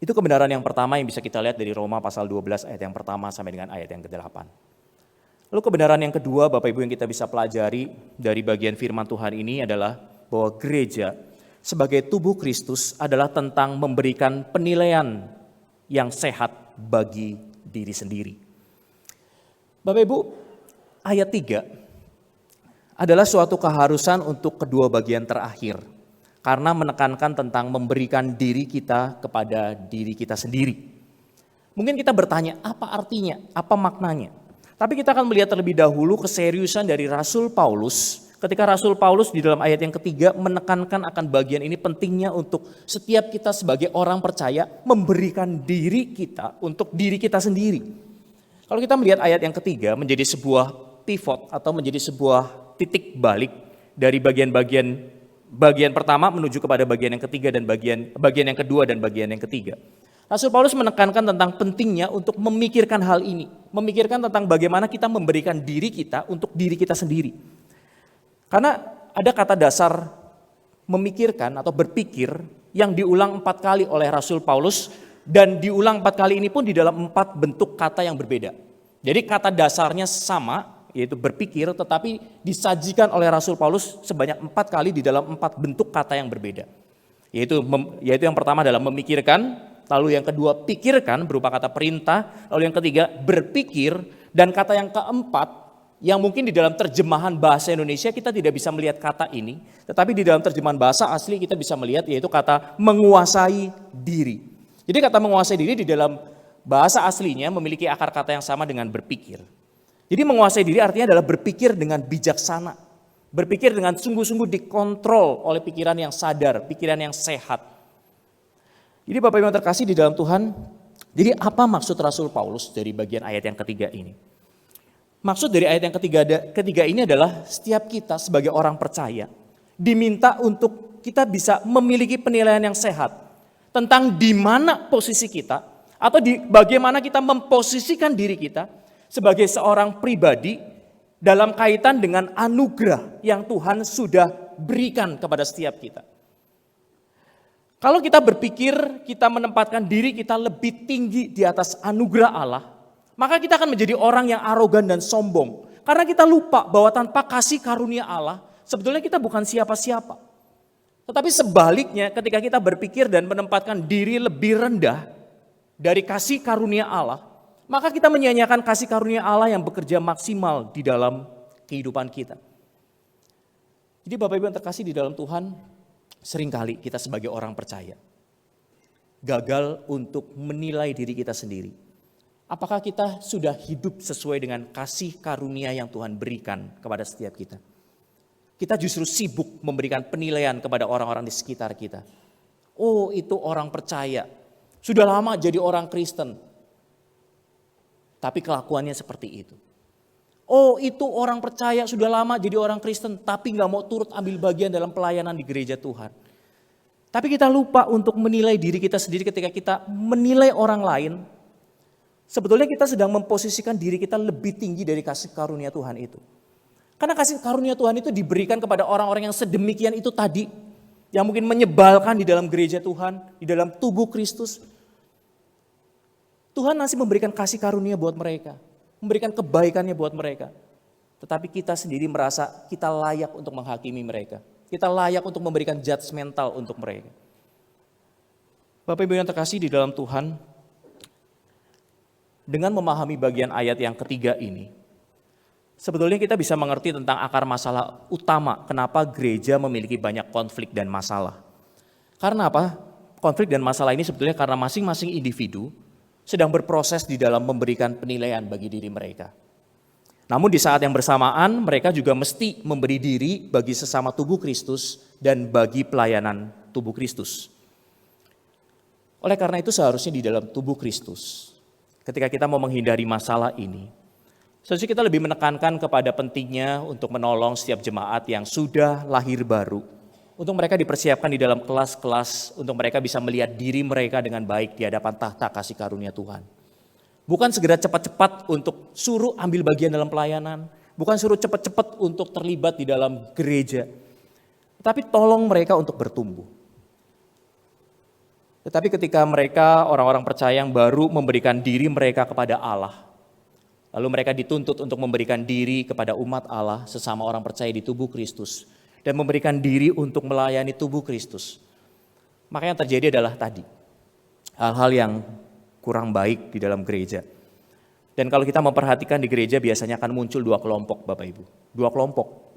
Itu kebenaran yang pertama yang bisa kita lihat dari Roma pasal 12 ayat yang pertama sampai dengan ayat yang ke-8. Lalu kebenaran yang kedua Bapak Ibu yang kita bisa pelajari dari bagian firman Tuhan ini adalah bahwa gereja sebagai tubuh Kristus adalah tentang memberikan penilaian yang sehat bagi diri sendiri. Bapak Ibu, ayat 3 adalah suatu keharusan untuk kedua bagian terakhir. Karena menekankan tentang memberikan diri kita kepada diri kita sendiri. Mungkin kita bertanya, apa artinya, apa maknanya? Tapi kita akan melihat terlebih dahulu keseriusan dari Rasul Paulus. Ketika Rasul Paulus di dalam ayat yang ketiga menekankan akan bagian ini pentingnya untuk setiap kita sebagai orang percaya memberikan diri kita untuk diri kita sendiri. Kalau kita melihat ayat yang ketiga menjadi sebuah pivot atau menjadi sebuah titik balik dari bagian pertama menuju kepada bagian yang ketiga dan bagian yang kedua dan bagian yang ketiga. Rasul Paulus menekankan tentang pentingnya untuk memikirkan hal ini, memikirkan tentang bagaimana kita memberikan diri kita untuk diri kita sendiri. Karena ada kata dasar memikirkan atau berpikir yang diulang 4 kali oleh Rasul Paulus dan diulang 4 kali ini pun di dalam 4 bentuk kata yang berbeda. Jadi kata dasarnya sama, yaitu berpikir, tetapi disajikan oleh Rasul Paulus sebanyak 4 kali di dalam 4 bentuk kata yang berbeda. Yaitu yang pertama adalah memikirkan, lalu yang kedua pikirkan berupa kata perintah, lalu yang ketiga berpikir, dan kata yang keempat yang mungkin di dalam terjemahan bahasa Indonesia kita tidak bisa melihat kata ini, tetapi di dalam terjemahan bahasa asli kita bisa melihat yaitu kata menguasai diri. Jadi kata menguasai diri di dalam bahasa aslinya memiliki akar kata yang sama dengan berpikir. Jadi menguasai diri artinya adalah berpikir dengan bijaksana, berpikir dengan sungguh-sungguh dikontrol oleh pikiran yang sadar, pikiran yang sehat. Jadi Bapak Ibu yang terkasih di dalam Tuhan, jadi apa maksud Rasul Paulus dari bagian ayat yang ketiga ini? Maksud dari ayat yang ketiga ini adalah setiap kita sebagai orang percaya diminta untuk kita bisa memiliki penilaian yang sehat tentang di mana posisi kita atau bagaimana kita memposisikan diri kita sebagai seorang pribadi dalam kaitan dengan anugerah yang Tuhan sudah berikan kepada setiap kita. Kalau kita berpikir kita menempatkan diri kita lebih tinggi di atas anugerah Allah, maka kita akan menjadi orang yang arogan dan sombong. Karena kita lupa bahwa tanpa kasih karunia Allah, sebetulnya kita bukan siapa-siapa. Tetapi sebaliknya ketika kita berpikir dan menempatkan diri lebih rendah dari kasih karunia Allah, maka kita menyia-nyiakan kasih karunia Allah yang bekerja maksimal di dalam kehidupan kita. Jadi Bapak Ibu yang terkasih di dalam Tuhan, seringkali kita sebagai orang percaya gagal untuk menilai diri kita sendiri. Apakah kita sudah hidup sesuai dengan kasih karunia yang Tuhan berikan kepada setiap kita? kita justru sibuk memberikan penilaian kepada orang-orang di sekitar kita. Oh, itu orang percaya, sudah lama jadi orang Kristen, tapi kelakuannya seperti itu. Oh, itu orang percaya sudah lama jadi orang Kristen, tapi gak mau turut ambil bagian dalam pelayanan di gereja Tuhan. Tapi kita lupa untuk menilai diri kita sendiri ketika kita menilai orang lain. Sebetulnya kita sedang memposisikan diri kita lebih tinggi dari kasih karunia Tuhan itu. Karena kasih karunia Tuhan itu diberikan kepada orang-orang yang sedemikian itu tadi. Yang mungkin menyebalkan di dalam gereja Tuhan, di dalam tubuh Kristus. Tuhan masih memberikan kasih karunia buat mereka. Memberikan kebaikannya buat mereka. Tetapi kita sendiri merasa kita layak untuk menghakimi mereka. Kita layak untuk memberikan judgmental untuk mereka. Bapak Ibu yang terkasih di dalam Tuhan, dengan memahami bagian ayat yang ketiga ini, sebetulnya kita bisa mengerti tentang akar masalah utama kenapa gereja memiliki banyak konflik dan masalah. Karena apa? Konflik dan masalah ini sebetulnya karena masing-masing individu sedang berproses di dalam memberikan penilaian bagi diri mereka. Namun di saat yang bersamaan mereka juga mesti memberi diri bagi sesama tubuh Kristus dan bagi pelayanan tubuh Kristus. Oleh karena itu seharusnya di dalam tubuh Kristus, ketika kita mau menghindari masalah ini, seharusnya kita lebih menekankan kepada pentingnya untuk menolong setiap jemaat yang sudah lahir baru. Untuk mereka dipersiapkan di dalam kelas-kelas, untuk mereka bisa melihat diri mereka dengan baik di hadapan tahta kasih karunia Tuhan. Bukan segera cepat-cepat untuk suruh ambil bagian dalam pelayanan, bukan suruh cepat-cepat untuk terlibat di dalam gereja. Tetapi tolong mereka untuk bertumbuh. Tetapi ketika mereka, orang-orang percaya yang baru memberikan diri mereka kepada Allah, lalu mereka dituntut untuk memberikan diri kepada umat Allah, sesama orang percaya di tubuh Kristus, dan memberikan diri untuk melayani tubuh Kristus. Maka yang terjadi adalah tadi, hal-hal yang kurang baik di dalam gereja. Dan kalau kita memperhatikan di gereja biasanya akan muncul dua kelompok Bapak Ibu. Dua kelompok.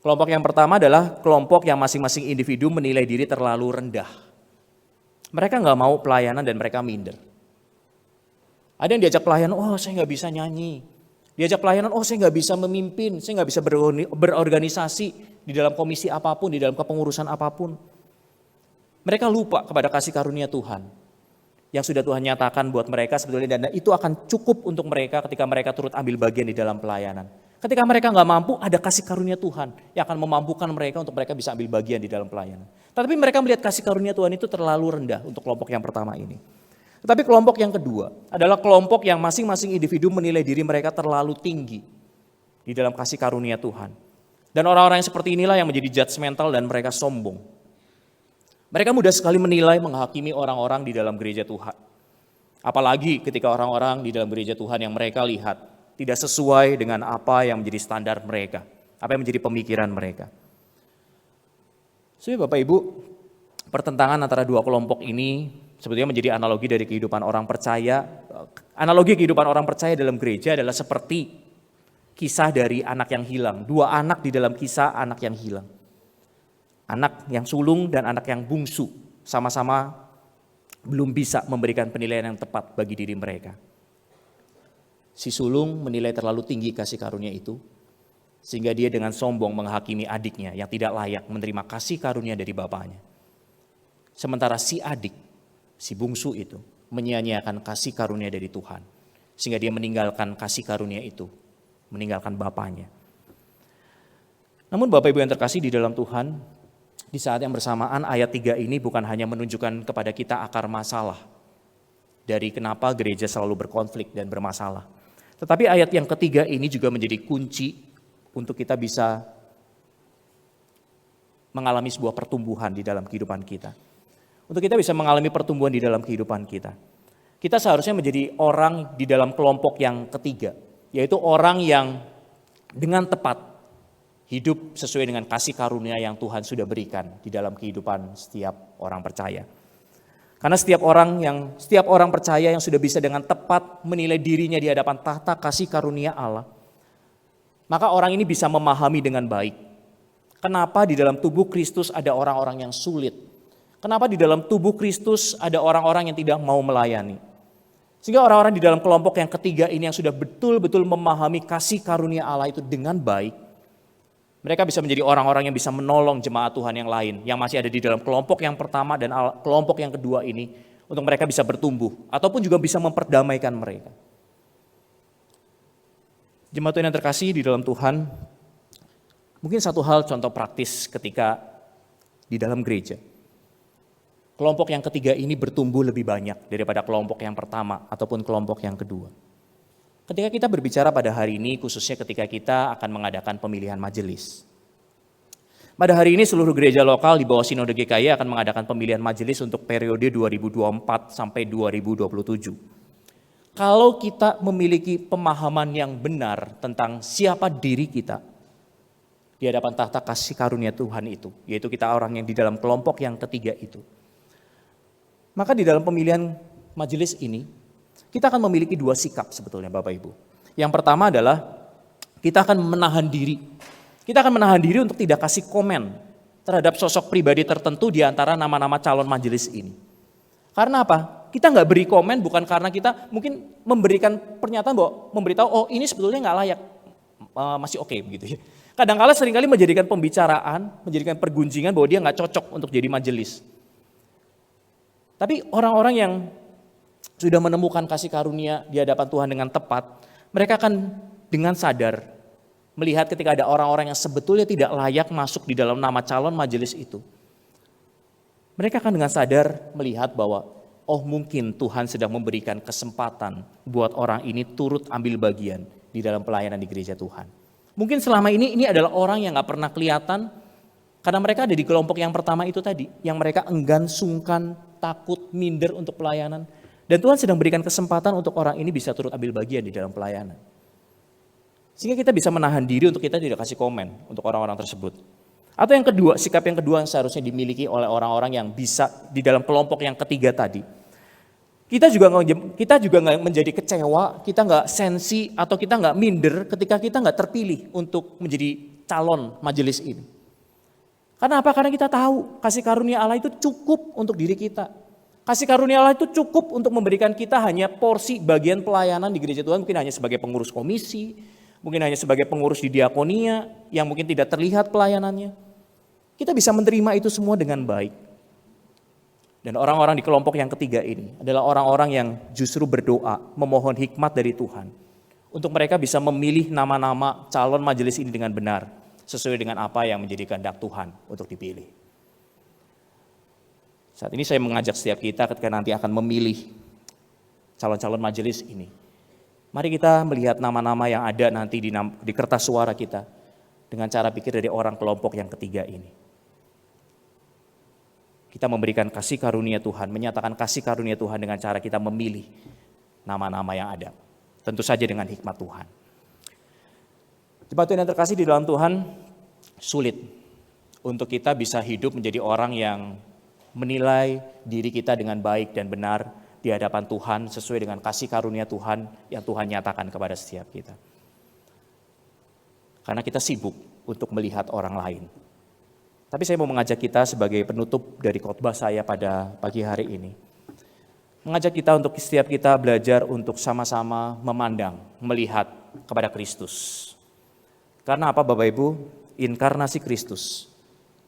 Kelompok yang pertama adalah kelompok yang masing-masing individu menilai diri terlalu rendah. Mereka nggak mau pelayanan dan mereka minder. Ada yang diajak pelayanan, oh saya nggak bisa nyanyi. Diajak pelayanan, oh saya nggak bisa memimpin, saya nggak bisa berorganisasi di dalam komisi apapun, di dalam kepengurusan apapun. Mereka lupa kepada kasih karunia Tuhan yang sudah Tuhan nyatakan buat mereka sebetulnya, dan itu akan cukup untuk mereka ketika mereka turut ambil bagian di dalam pelayanan. Ketika mereka nggak mampu, ada kasih karunia Tuhan yang akan memampukan mereka untuk mereka bisa ambil bagian di dalam pelayanan. Tetapi mereka melihat kasih karunia Tuhan itu terlalu rendah untuk kelompok yang pertama ini. Tetapi kelompok yang kedua adalah kelompok yang masing-masing individu menilai diri mereka terlalu tinggi di dalam kasih karunia Tuhan. Dan orang-orang yang seperti inilah yang menjadi judgmental dan mereka sombong. Mereka mudah sekali menilai, menghakimi orang-orang di dalam gereja Tuhan. Apalagi ketika orang-orang di dalam gereja Tuhan yang mereka lihat tidak sesuai dengan apa yang menjadi standar mereka, apa yang menjadi pemikiran mereka. Jadi Bapak Ibu, pertentangan antara dua kelompok ini sebetulnya menjadi analogi dari kehidupan orang percaya. Analogi kehidupan orang percaya dalam gereja adalah seperti kisah dari anak yang hilang. Dua anak di dalam kisah anak yang hilang. Anak yang sulung dan anak yang bungsu sama-sama belum bisa memberikan penilaian yang tepat bagi diri mereka. Si sulung menilai terlalu tinggi kasih karunia itu, sehingga dia dengan sombong menghakimi adiknya yang tidak layak menerima kasih karunia dari bapaknya. Sementara si adik, si bungsu itu menyia-nyiakan kasih karunia dari Tuhan, sehingga dia meninggalkan kasih karunia itu, meninggalkan bapaknya. Namun Bapak Ibu yang terkasih di dalam Tuhan, di saat yang bersamaan ayat 3 ini bukan hanya menunjukkan kepada kita akar masalah dari kenapa gereja selalu berkonflik dan bermasalah. Tetapi ayat yang ketiga ini juga menjadi kunci untuk kita bisa mengalami sebuah pertumbuhan di dalam kehidupan kita. Untuk kita bisa mengalami pertumbuhan di dalam kehidupan kita. Kita seharusnya menjadi orang di dalam kelompok yang ketiga, yaitu orang yang dengan tepat hidup sesuai dengan kasih karunia yang Tuhan sudah berikan di dalam kehidupan setiap orang percaya. Karena setiap orang percaya yang sudah bisa dengan tepat menilai dirinya di hadapan tahta kasih karunia Allah, maka orang ini bisa memahami dengan baik. Kenapa di dalam tubuh Kristus ada orang-orang yang sulit? Kenapa di dalam tubuh Kristus ada orang-orang yang tidak mau melayani? Sehingga orang-orang di dalam kelompok yang ketiga ini yang sudah betul-betul memahami kasih karunia Allah itu dengan baik, Mereka bisa menjadi orang-orang yang bisa menolong jemaat Tuhan yang lain, yang masih ada di dalam kelompok yang pertama dan kelompok yang kedua ini, untuk mereka bisa bertumbuh, ataupun juga bisa memperdamaikan mereka. Jemaat Tuhan yang terkasih di dalam Tuhan, mungkin satu hal contoh praktis ketika di dalam gereja. Kelompok yang ketiga ini bertumbuh lebih banyak daripada kelompok yang pertama ataupun kelompok yang kedua. Ketika kita berbicara pada hari ini, khususnya ketika kita akan mengadakan pemilihan majelis. Pada hari ini seluruh gereja lokal di bawah Sinode GKI akan mengadakan pemilihan majelis untuk periode 2024 sampai 2027. Kalau kita memiliki pemahaman yang benar tentang siapa diri kita di hadapan tahta kasih karunia Tuhan itu, yaitu kita orang yang di dalam kelompok yang ketiga itu, maka di dalam pemilihan majelis ini, kita akan memiliki dua sikap sebetulnya Bapak Ibu. Yang pertama adalah kita akan menahan diri. Kita akan menahan diri untuk tidak kasih komen terhadap sosok pribadi tertentu di antara nama-nama calon majelis ini. Karena apa? Kita nggak beri komen bukan karena kita mungkin memberikan pernyataan bahwa memberitahu, oh ini sebetulnya nggak layak, masih oke begitu ya. Kadang-kala seringkali menjadikan pembicaraan, menjadikan pergunjingan bahwa dia nggak cocok untuk jadi majelis. Tapi orang-orang yang sudah menemukan kasih karunia di hadapan Tuhan dengan tepat, mereka akan dengan sadar melihat ketika ada orang-orang yang sebetulnya tidak layak masuk di dalam nama calon majelis itu. Mereka akan dengan sadar melihat bahwa oh mungkin Tuhan sedang memberikan kesempatan buat orang ini turut ambil bagian di dalam pelayanan di gereja Tuhan. Mungkin selama ini adalah orang yang gak pernah kelihatan karena mereka ada di kelompok yang pertama itu tadi, yang mereka enggan, sungkan, takut, minder untuk pelayanan. Dan Tuhan sedang berikan kesempatan untuk orang ini bisa turut ambil bagian di dalam pelayanan. Sehingga kita bisa menahan diri untuk kita tidak kasih komen untuk orang-orang tersebut. Atau yang kedua, sikap yang kedua yang seharusnya dimiliki oleh orang-orang yang bisa di dalam kelompok yang ketiga tadi. Kita juga nggak menjadi kecewa, kita nggak sensi atau kita nggak minder ketika kita nggak terpilih untuk menjadi calon majelis ini. Karena apa? Karena kita tahu kasih karunia Allah itu cukup untuk diri kita. Kasih karunia Allah itu cukup untuk memberikan kita hanya porsi bagian pelayanan di gereja Tuhan, mungkin hanya sebagai pengurus komisi, mungkin hanya sebagai pengurus di diakonia yang mungkin tidak terlihat pelayanannya. Kita bisa menerima itu semua dengan baik. Dan orang-orang di kelompok yang ketiga ini adalah orang-orang yang justru berdoa, memohon hikmat dari Tuhan. Untuk mereka bisa memilih nama-nama calon majelis ini dengan benar, sesuai dengan apa yang menjadi kehendak Tuhan untuk dipilih. Saat ini saya mengajak setiap kita ketika nanti akan memilih calon-calon majelis ini. Mari kita melihat nama-nama yang ada nanti di kertas suara kita dengan cara pikir dari orang kelompok yang ketiga ini. Kita memberikan kasih karunia Tuhan, menyatakan kasih karunia Tuhan dengan cara kita memilih nama-nama yang ada. Tentu saja dengan hikmat Tuhan. Jemaat Tuhan yang terkasih di dalam Tuhan, sulit untuk kita bisa hidup menjadi orang yang menilai diri kita dengan baik dan benar di hadapan Tuhan sesuai dengan kasih karunia Tuhan yang Tuhan nyatakan kepada setiap kita. Karena kita sibuk untuk melihat orang lain. Tapi saya mau mengajak kita sebagai penutup dari khotbah saya pada pagi hari ini. Mengajak kita untuk setiap kita belajar untuk sama-sama memandang, melihat kepada Kristus. Karena apa Bapak Ibu? Inkarnasi Kristus.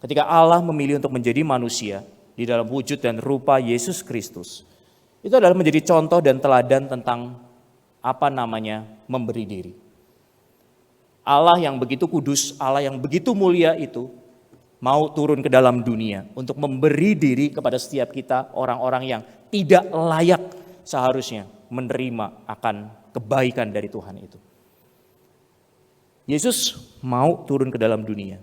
Ketika Allah memilih untuk menjadi manusia di dalam wujud dan rupa Yesus Kristus, itu adalah menjadi contoh dan teladan tentang apa namanya memberi diri. Allah yang begitu kudus, Allah yang begitu mulia itu mau turun ke dalam dunia untuk memberi diri kepada setiap kita orang-orang yang tidak layak seharusnya menerima akan kebaikan dari Tuhan itu. Yesus mau turun ke dalam dunia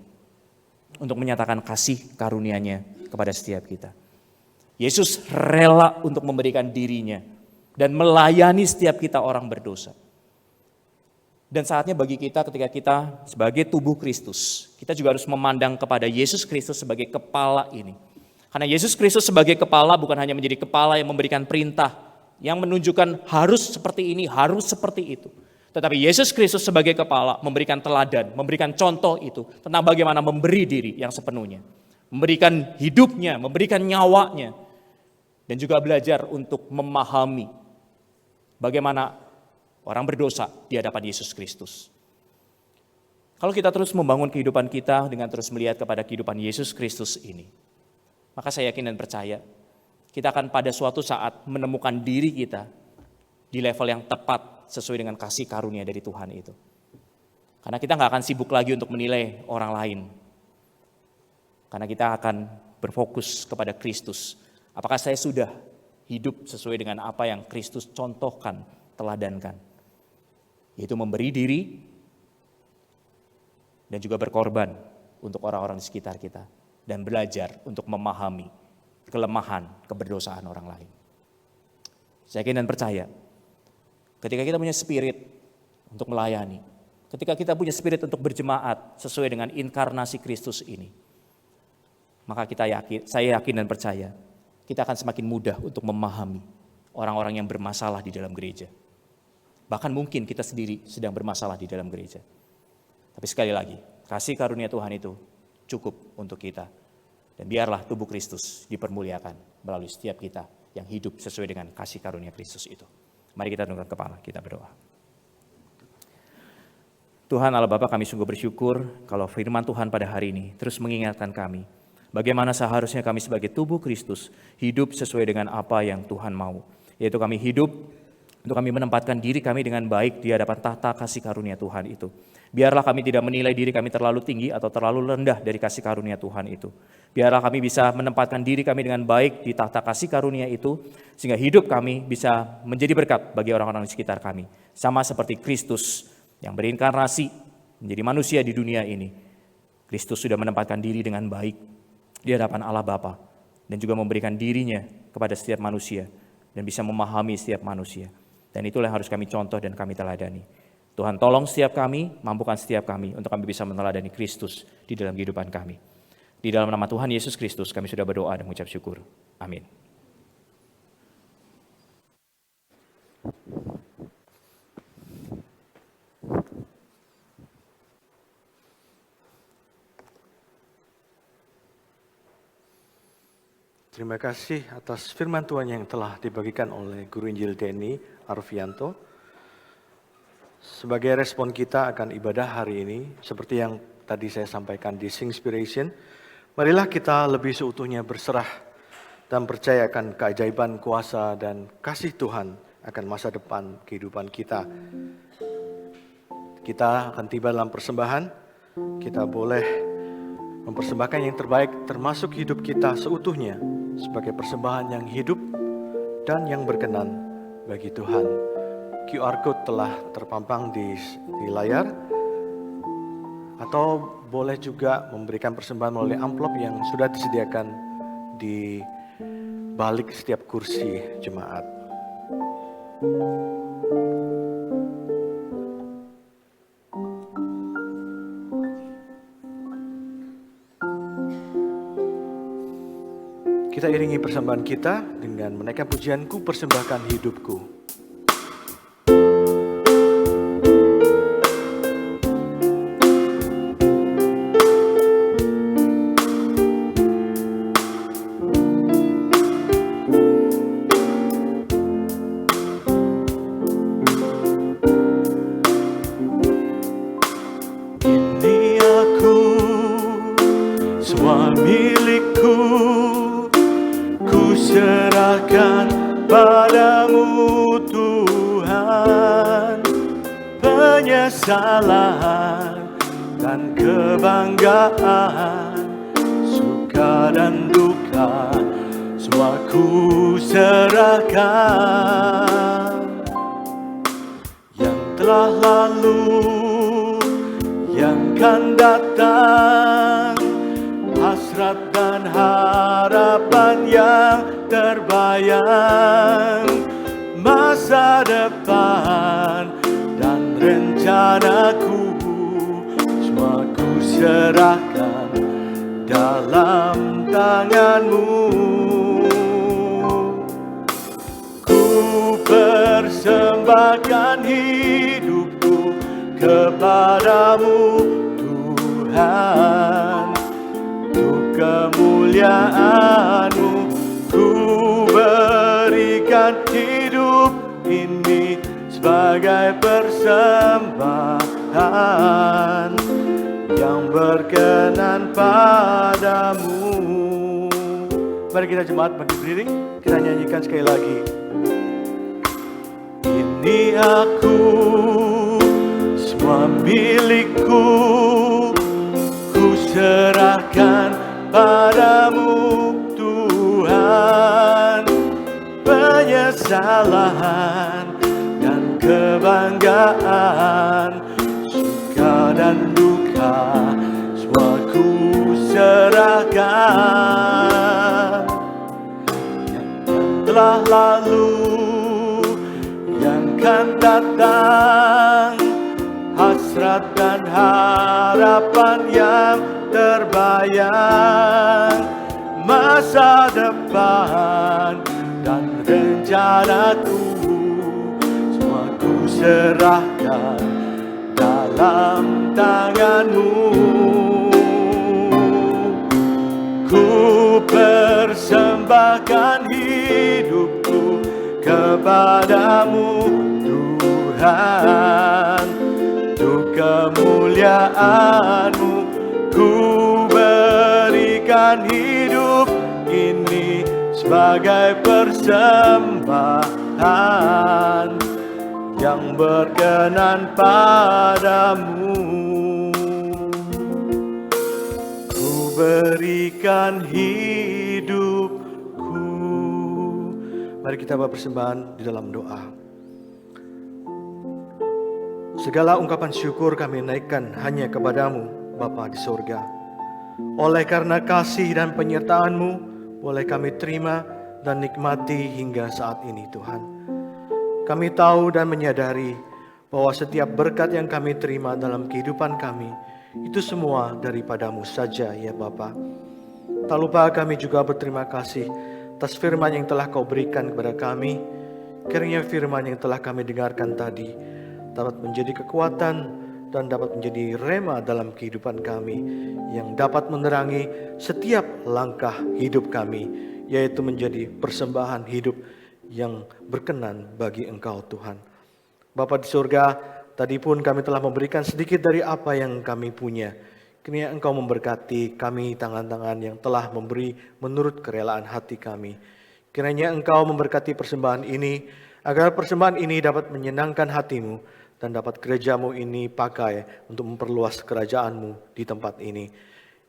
untuk menyatakan kasih karunia-Nya kepada setiap kita. Yesus rela untuk memberikan dirinya dan melayani setiap kita orang berdosa. Dan saatnya bagi kita ketika kita sebagai tubuh Kristus, kita juga harus memandang kepada Yesus Kristus sebagai kepala ini. Karena Yesus Kristus sebagai kepala bukan hanya menjadi kepala yang memberikan perintah, yang menunjukkan harus seperti ini, harus seperti itu. Tetapi Yesus Kristus sebagai kepala memberikan teladan, memberikan contoh itu tentang bagaimana memberi diri yang sepenuhnya. Memberikan hidupnya, memberikan nyawanya. Dan juga belajar untuk memahami bagaimana orang berdosa di hadapan Yesus Kristus. Kalau kita terus membangun kehidupan kita dengan terus melihat kepada kehidupan Yesus Kristus ini, maka saya yakin dan percaya kita akan pada suatu saat menemukan diri kita di level yang tepat sesuai dengan kasih karunia dari Tuhan itu. Karena kita nggak akan sibuk lagi untuk menilai orang lain. Karena kita akan berfokus kepada Kristus. Apakah saya sudah hidup sesuai dengan apa yang Kristus contohkan, teladankan? Yaitu memberi diri dan juga berkorban untuk orang-orang di sekitar kita. Dan belajar untuk memahami kelemahan, keberdosaan orang lain. Saya yakin dan percaya, ketika kita punya spirit untuk melayani, ketika kita punya spirit untuk berjemaat sesuai dengan inkarnasi Kristus ini, maka saya yakin dan percaya, kita akan semakin mudah untuk memahami orang-orang yang bermasalah di dalam gereja. Bahkan mungkin kita sendiri sedang bermasalah di dalam gereja. Tapi sekali lagi, kasih karunia Tuhan itu cukup untuk kita. Dan biarlah tubuh Kristus dipermuliakan melalui setiap kita yang hidup sesuai dengan kasih karunia Kristus itu. Mari kita tundukkan kepala, kita berdoa. Tuhan Allah Bapa, kami sungguh bersyukur kalau firman Tuhan pada hari ini terus mengingatkan kami bagaimana seharusnya kami sebagai tubuh Kristus hidup sesuai dengan apa yang Tuhan mau. Yaitu kami hidup untuk kami menempatkan diri kami dengan baik di hadapan tahta kasih karunia Tuhan itu. Biarlah kami tidak menilai diri kami terlalu tinggi atau terlalu rendah dari kasih karunia Tuhan itu. Biarlah kami bisa menempatkan diri kami dengan baik di tahta kasih karunia itu, sehingga hidup kami bisa menjadi berkat bagi orang-orang di sekitar kami. Sama seperti Kristus yang berinkarnasi menjadi manusia di dunia ini. Kristus sudah menempatkan diri dengan baik di hadapan Allah Bapa dan juga memberikan dirinya kepada setiap manusia dan bisa memahami setiap manusia. Dan itulah yang harus kami contoh dan kami teladani. Tuhan tolong setiap kami, mampukan setiap kami untuk kami bisa meneladani Kristus di dalam kehidupan kami. Di dalam nama Tuhan Yesus Kristus kami sudah berdoa dan mengucap syukur. Amin. Terima kasih atas firman Tuhan yang telah dibagikan oleh Guru Injil Denny Arfianto. Sebagai respon kita akan ibadah hari ini, seperti yang tadi saya sampaikan di Singspiration, marilah kita lebih seutuhnya berserah dan percaya akan keajaiban kuasa dan kasih Tuhan akan masa depan kehidupan kita. Kita akan tiba dalam persembahan, kita boleh mempersembahkan yang terbaik termasuk hidup kita seutuhnya sebagai persembahan yang hidup dan yang berkenan bagi Tuhan. QR code telah terpampang di layar, atau boleh juga memberikan persembahan melalui amplop yang sudah disediakan di balik setiap kursi jemaat. Kita iringi persembahan kita dengan menaikkan pujian Ku persembahkan hidupku. Penyesalan dan kebanggaan, suka dan duka, semua ku serahkan. Yang telah lalu, yang kan datang, hasrat dan harapan yang terbayang, masa depan dan rencanaku, semua ku serahkan dalam tanganmu. Ku persembahkan hidupku kepadamu Tuhan, untuk kemuliaan-Mu. Ku berikan hidup ini sebagai persembahan yang berkenan padamu. Mari kita jemaat berdiri, kita nyanyikan sekali lagi. Ini aku, semua milikku, ku serahkan padamu Tuhan. Penyesalan dan kebanggaan, suka dan duka, semua ku serahkan. Yang telah lalu, yang akan datang, hasrat dan harapan yang terbayang, masa depan dan rencanaku, semua ku serahkan dalam tanganmu. Ku persembahkan hidupku kepadamu Tuhan, untuk kemuliaan-Mu ku berikan hidup ini sebagai persembahan yang berkenan padamu. Ku berikan hidupku. Mari kita bawa persembahan di dalam doa. Segala ungkapan syukur kami naikkan hanya kepadamu, Bapa di surga. Oleh karena kasih dan penyertaan-Mu, boleh kami terima dan nikmati hingga saat ini, Tuhan. Kami tahu dan menyadari bahwa setiap berkat yang kami terima dalam kehidupan kami, itu semua daripada-Mu saja, ya Bapa. Tak lupa kami juga berterima kasih atas firman yang telah Kau berikan kepada kami. Kiranya firman yang telah kami dengarkan tadi dapat menjadi kekuatan dan dapat menjadi rema dalam kehidupan kami, yang dapat menerangi setiap langkah hidup kami, yaitu menjadi persembahan hidup yang berkenan bagi Engkau, Tuhan. Bapa di surga, tadi pun kami telah memberikan sedikit dari apa yang kami punya. Kiranya Engkau memberkati kami, tangan-tangan yang telah memberi menurut kerelaan hati kami. Kiranya Engkau memberkati persembahan ini, agar persembahan ini dapat menyenangkan hati-Mu, dan dapat gereja-Mu ini pakai untuk memperluas kerajaan-Mu di tempat ini.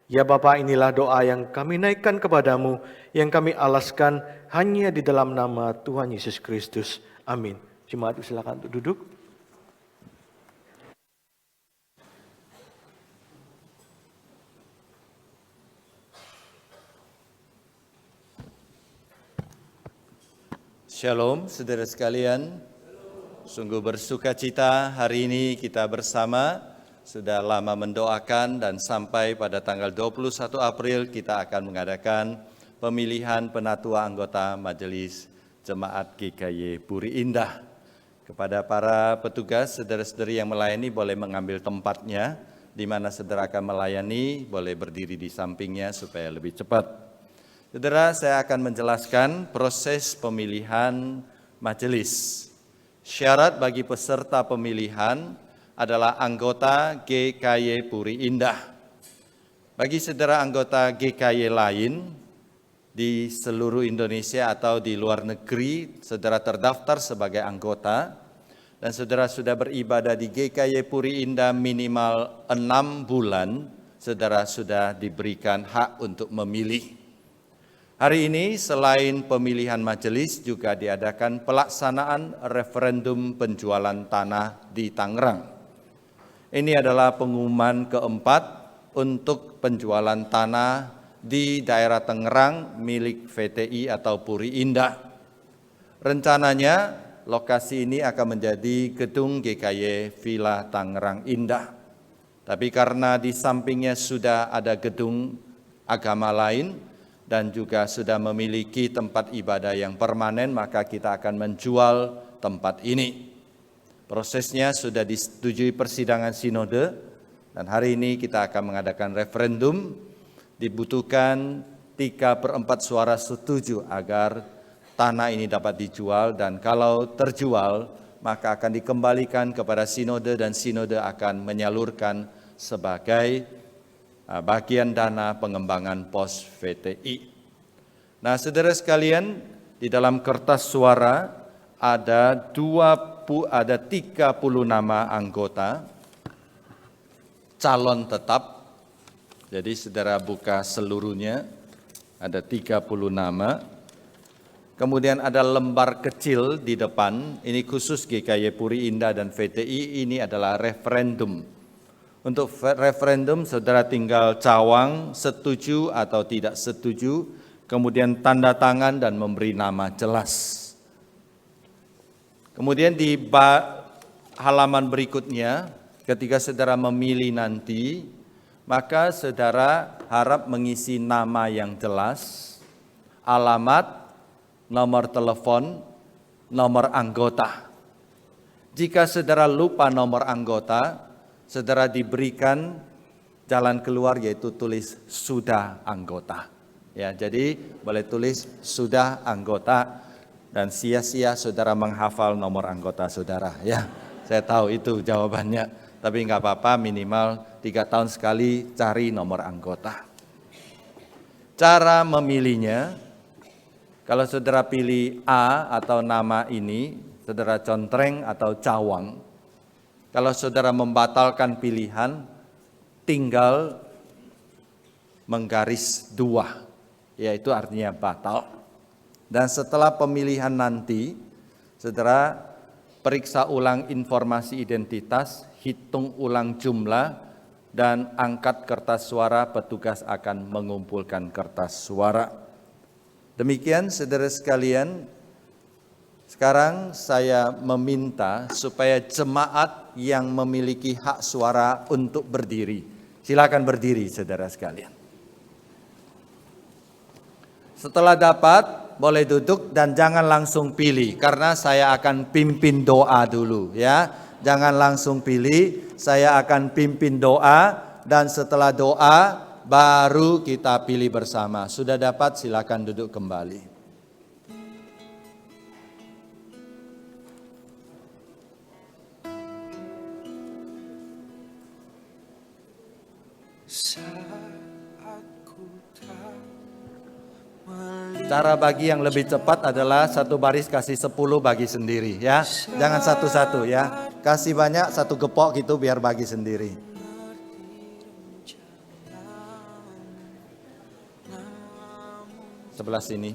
Ya Bapa, inilah doa yang kami naikkan kepadamu, yang kami alaskan hanya di dalam nama Tuhan Yesus Kristus. Amin. Jemaat silakan untuk duduk. Shalom saudara sekalian. Sungguh bersuka cita hari ini kita bersama, sudah lama mendoakan dan sampai pada tanggal 21 April kita akan mengadakan pemilihan penatua anggota Majelis Jemaat GKY Puri Indah. Kepada para petugas, saudara-saudari yang melayani boleh mengambil tempatnya, di mana saudara akan melayani, boleh berdiri di sampingnya supaya lebih cepat. Saudara, saya akan menjelaskan proses pemilihan majelis. Syarat bagi peserta pemilihan adalah anggota GKY Puri Indah. Bagi saudara anggota GKY lain di seluruh Indonesia atau di luar negeri, saudara terdaftar sebagai anggota dan saudara sudah beribadah di GKY Puri Indah minimal 6 bulan, saudara sudah diberikan hak untuk memilih. Hari ini selain pemilihan majelis juga diadakan pelaksanaan referendum penjualan tanah di Tangerang. Ini adalah pengumuman keempat untuk penjualan tanah di daerah Tangerang milik VTI atau Puri Indah. Rencananya lokasi ini akan menjadi gedung GKY Villa Tangerang Indah. Tapi karena di sampingnya sudah ada gedung agama lain, dan juga sudah memiliki tempat ibadah yang permanen, maka kita akan menjual tempat ini. Prosesnya sudah disetujui persidangan sinode, dan hari ini kita akan mengadakan referendum. Dibutuhkan 3/4 suara setuju agar tanah ini dapat dijual, dan kalau terjual, maka akan dikembalikan kepada sinode, dan sinode akan menyalurkan sebagai bagian dana pengembangan pos VTI. Nah, saudara sekalian, di dalam kertas suara ada 30 nama anggota calon tetap. Jadi saudara buka seluruhnya, ada 30 nama. Kemudian ada lembar kecil di depan, ini khusus GKY Puri Indah dan VTI, ini adalah referendum. Untuk referendum saudara tinggal cawang setuju atau tidak setuju, kemudian tanda tangan dan memberi nama jelas. Kemudian di halaman berikutnya, ketika saudara memilih nanti, maka saudara harap mengisi nama yang jelas, alamat, nomor telepon, nomor anggota. Jika saudara lupa nomor anggota, saudara diberikan jalan keluar yaitu tulis sudah anggota. Ya, jadi boleh tulis sudah anggota dan sia-sia saudara menghafal nomor anggota saudara. Ya, saya tahu itu jawabannya, tapi nggak apa-apa, minimal 3 tahun sekali cari nomor anggota. Cara memilihnya, kalau saudara pilih A atau nama ini, saudara contreng atau cawang. Kalau saudara membatalkan pilihan, tinggal menggaris 2, yaitu artinya batal. Dan setelah pemilihan nanti, saudara periksa ulang informasi identitas, hitung ulang jumlah, dan angkat kertas suara, petugas akan mengumpulkan kertas suara. Demikian saudara sekalian, sekarang saya meminta supaya jemaat yang memiliki hak suara untuk berdiri. Silakan berdiri saudara sekalian. Setelah dapat, boleh duduk dan jangan langsung pilih, karena saya akan pimpin doa dulu ya. Jangan langsung pilih, saya akan pimpin doa, dan setelah doa baru kita pilih bersama. Sudah dapat, silakan duduk kembali. Cara bagi yang lebih cepat adalah satu baris kasih 10 bagi sendiri ya. Jangan satu-satu ya. Kasih banyak, satu gepok gitu biar bagi sendiri. Sebelah sini.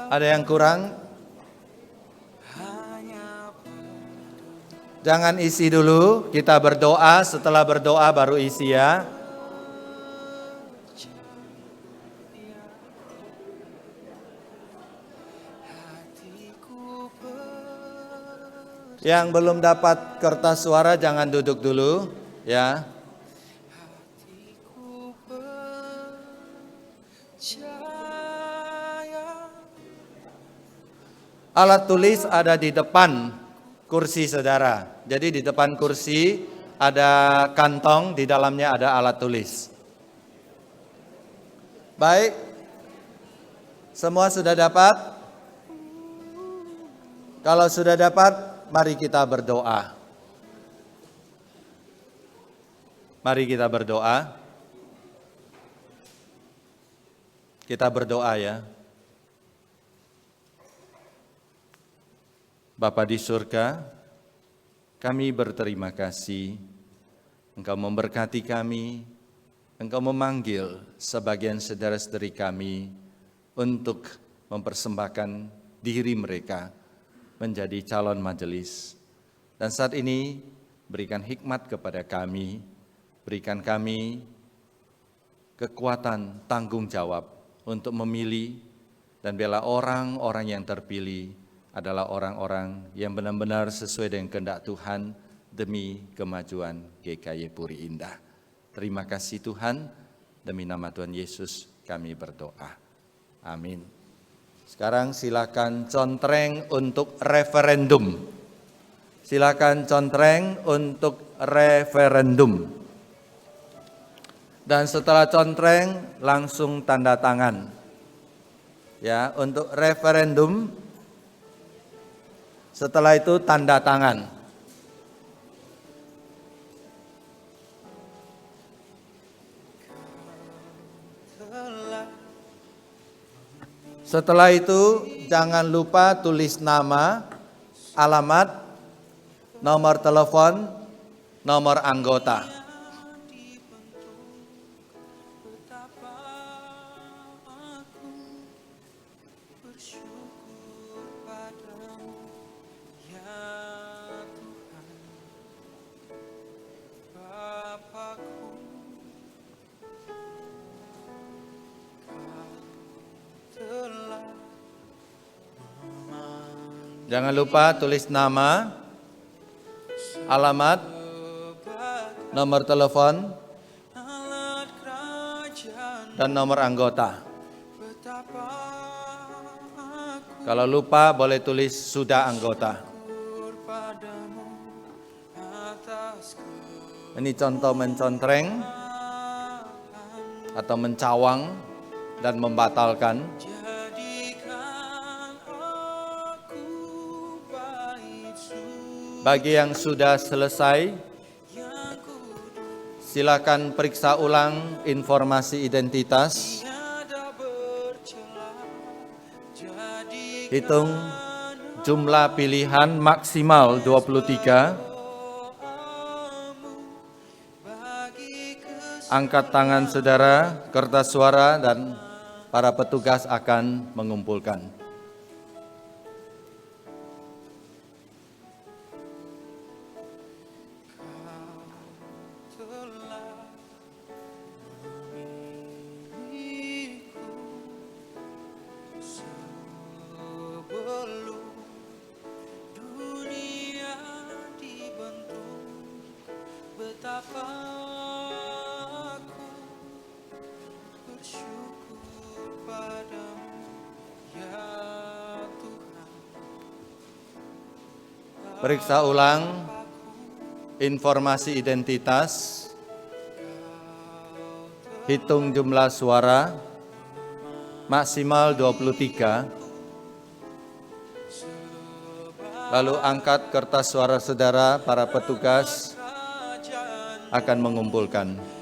Ada yang kurang? Jangan isi dulu, kita berdoa, setelah berdoa baru isi ya. Yang belum dapat kertas suara jangan duduk dulu ya. Alat tulis ada di depan kursi saudara. Jadi di depan kursi ada kantong, di dalamnya ada alat tulis. Baik, semua sudah dapat? Kalau sudah dapat, mari kita berdoa. Mari kita berdoa. Kita berdoa ya. Bapa di surga, kami berterima kasih. Engkau memberkati kami, Engkau memanggil sebagian saudara-saudari kami untuk mempersembahkan diri mereka menjadi calon majelis. Dan saat ini berikan hikmat kepada kami, berikan kami kekuatan tanggung jawab untuk memilih, dan biarlah orang-orang yang terpilih adalah orang-orang yang benar-benar sesuai dengan kehendak Tuhan demi kemajuan GKY Puri Indah. Terima kasih Tuhan, demi nama Tuhan Yesus kami berdoa. Amin. Sekarang silakan contreng untuk referendum. Silakan contreng untuk referendum. Dan setelah contreng langsung tanda tangan. Ya, untuk referendum Setelah itu tanda tangan. Setelah itu jangan lupa tulis nama, alamat, nomor telepon, nomor anggota. Jangan lupa tulis nama, alamat, nomor telepon, dan nomor anggota. Kalau lupa boleh tulis sudah anggota. Ini contoh mencontreng atau mencawang dan membatalkan. Bagi yang sudah selesai, silakan periksa ulang informasi identitas. Hitung jumlah pilihan maksimal 23. Angkat tangan saudara, kertas suara dan para petugas akan mengumpulkan. Periksa ulang informasi identitas, hitung jumlah suara, maksimal 23, lalu angkat kertas suara saudara, para petugas akan mengumpulkan.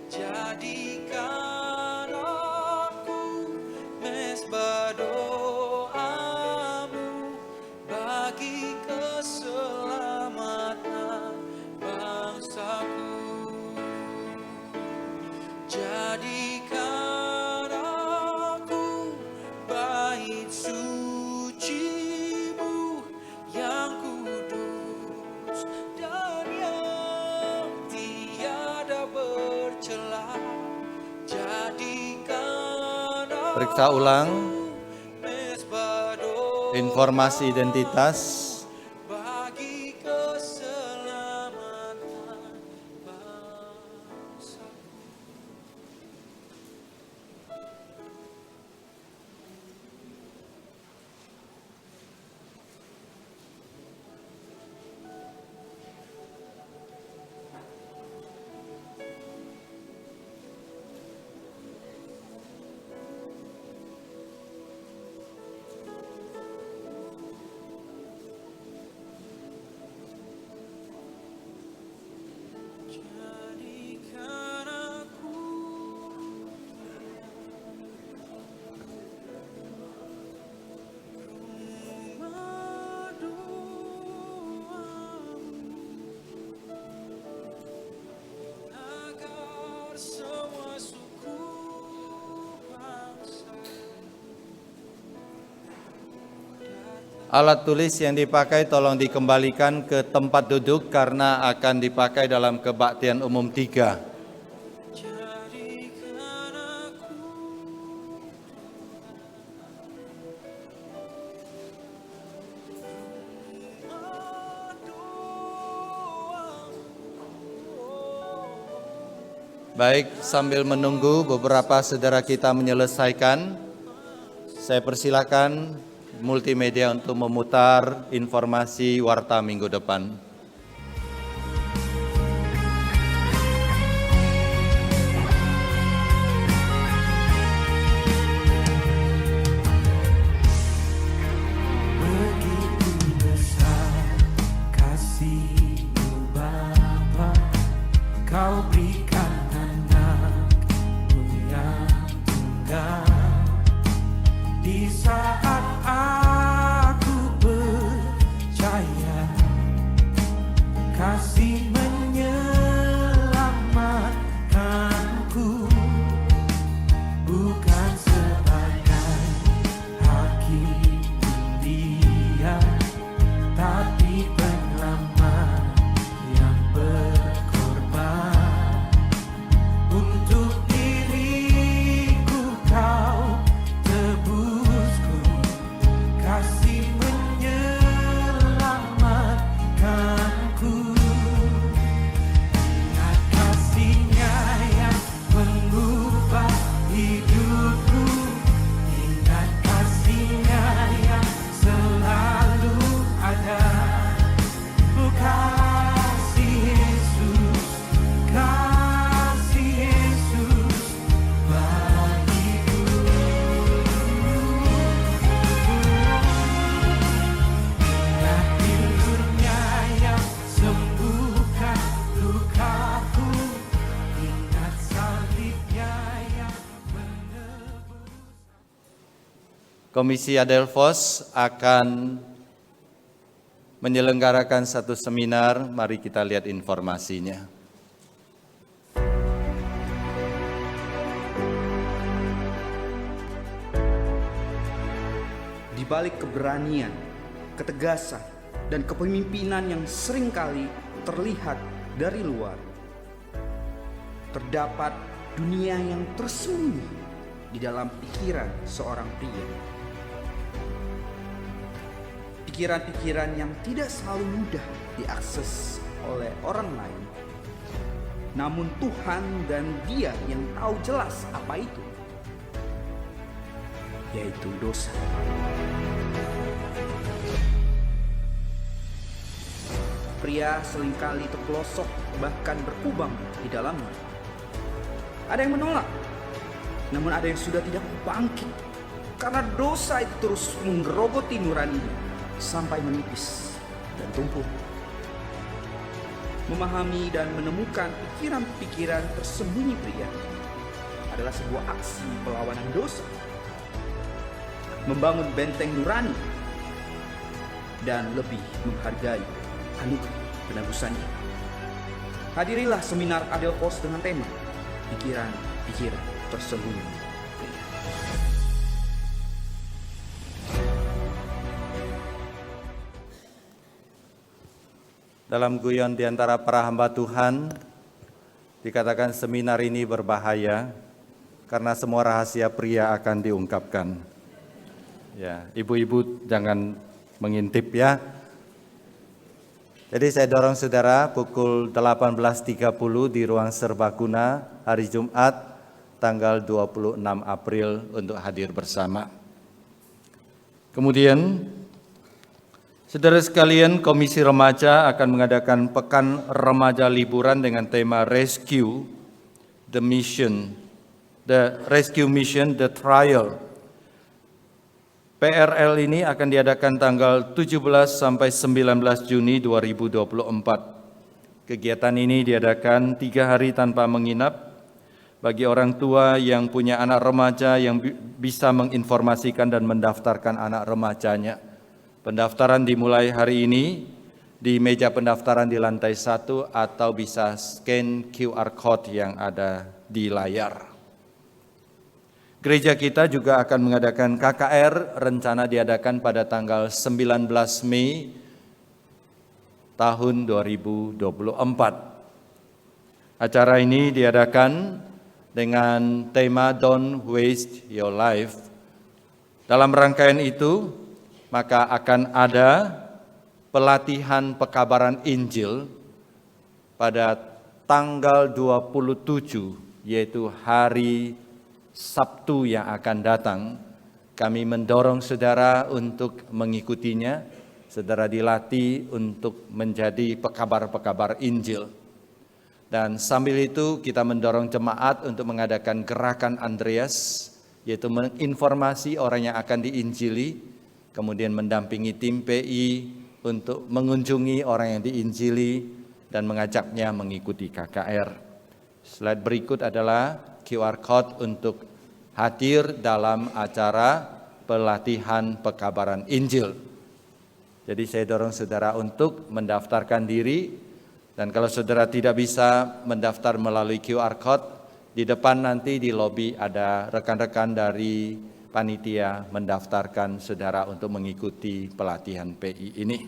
Jadikan aku mezbah doamu bagi keselamatan bangsaku. Jadikan aku bait sucimu yang kudus dan yang tiada bercela. Periksa ulang informasi identitas, bagi keselamatan bangsa. Jadikan aku rumah doamu agar semua suku bangsa. alat tulis yang dipakai tolong dikembalikan ke tempat duduk karena akan dipakai dalam kebaktian umum 3. Jadikan aku Baik, sambil menunggu beberapa saudara kita menyelesaikan, saya persilakan multimedia untuk memutar informasi warta minggu depan. Begitu besar kasih-Mu Bapa, Kau berikan anak-Mu yang tunggal. Di saat aku percaya, kasih menyelamatkanku, bukan sebagai hakim Dia, tapi penyelamat yang berkorban. Untuk diriku Kau tebusku, kasih menyelamatkanku. Ingat kasih-Nya yang mengubah hidupku, ingat kasih-Nya yang selalu ada. Oh, kasih Yesus bagiku. Ingat tidur-Nya yang sembuhkan lukaku, ingat salib-Nya yang menebus. Komisi Adelphos akan menyelenggarakan satu seminar, mari kita lihat informasinya. Di balik keberanian, ketegasan, dan kepemimpinan yang seringkali terlihat dari luar, terdapat dunia yang tersembunyi di dalam pikiran seorang pria. Pikiran-pikiran yang tidak selalu mudah diakses oleh orang lain. Namun Tuhan dan Dia yang tahu jelas apa itu, yaitu dosa. Pria seringkali terpelosok bahkan berkubang di dalamnya. Ada yang menolak, namun ada yang sudah tidak bangkit karena dosa itu terus menggerogoti nuraninya sampai menipis dan tumpul. Memahami dan menemukan pikiran-pikiran tersembunyi pria adalah sebuah aksi perlawanan dosa, membangun benteng nurani, dan lebih menghargai anugerah penebusannya. Hadirilah seminar Adelphos dengan tema pikiran-pikiran tersembunyi pria. Dalam guyon di antara para hamba Tuhan, dikatakan seminar ini berbahaya karena semua rahasia pria akan diungkapkan. Ya, ibu-ibu jangan mengintip ya. Jadi saya dorong saudara pukul 18.30 di ruang serbaguna hari Jumat tanggal 26 April untuk hadir bersama. Kemudian saudara sekalian, Komisi Remaja akan mengadakan pekan remaja liburan dengan tema Rescue the Mission, the Trial. PRL ini akan diadakan tanggal 17 sampai 19 Juni 2024. Kegiatan ini diadakan 3 hari tanpa menginap bagi orang tua yang punya anak remaja yang bisa menginformasikan dan mendaftarkan anak remajanya. Pendaftaran dimulai hari ini di meja pendaftaran di lantai 1 atau bisa scan QR code yang ada di layar. Gereja kita juga akan mengadakan KKR, rencana diadakan pada tanggal 19 Mei tahun 2024. Acara ini diadakan dengan tema Don't Waste Your Life. Dalam rangkaian itu, maka akan ada pelatihan pekabaran Injil pada tanggal 27 yaitu hari Sabtu yang akan datang. Kami mendorong saudara untuk mengikutinya, saudara dilatih untuk menjadi pekabar-pekabar Injil. Dan sambil itu kita mendorong jemaat untuk mengadakan gerakan Andreas, yaitu menginformasi orang yang akan diinjili, kemudian mendampingi tim PI untuk mengunjungi orang yang diinjili dan mengajaknya mengikuti KKR. Slide berikut adalah QR code untuk hadir dalam acara pelatihan pekabaran Injil. Jadi saya dorong saudara untuk mendaftarkan diri, dan kalau saudara tidak bisa mendaftar melalui QR code, di depan nanti di lobi ada rekan-rekan dari panitia mendaftarkan saudara untuk mengikuti pelatihan PI ini.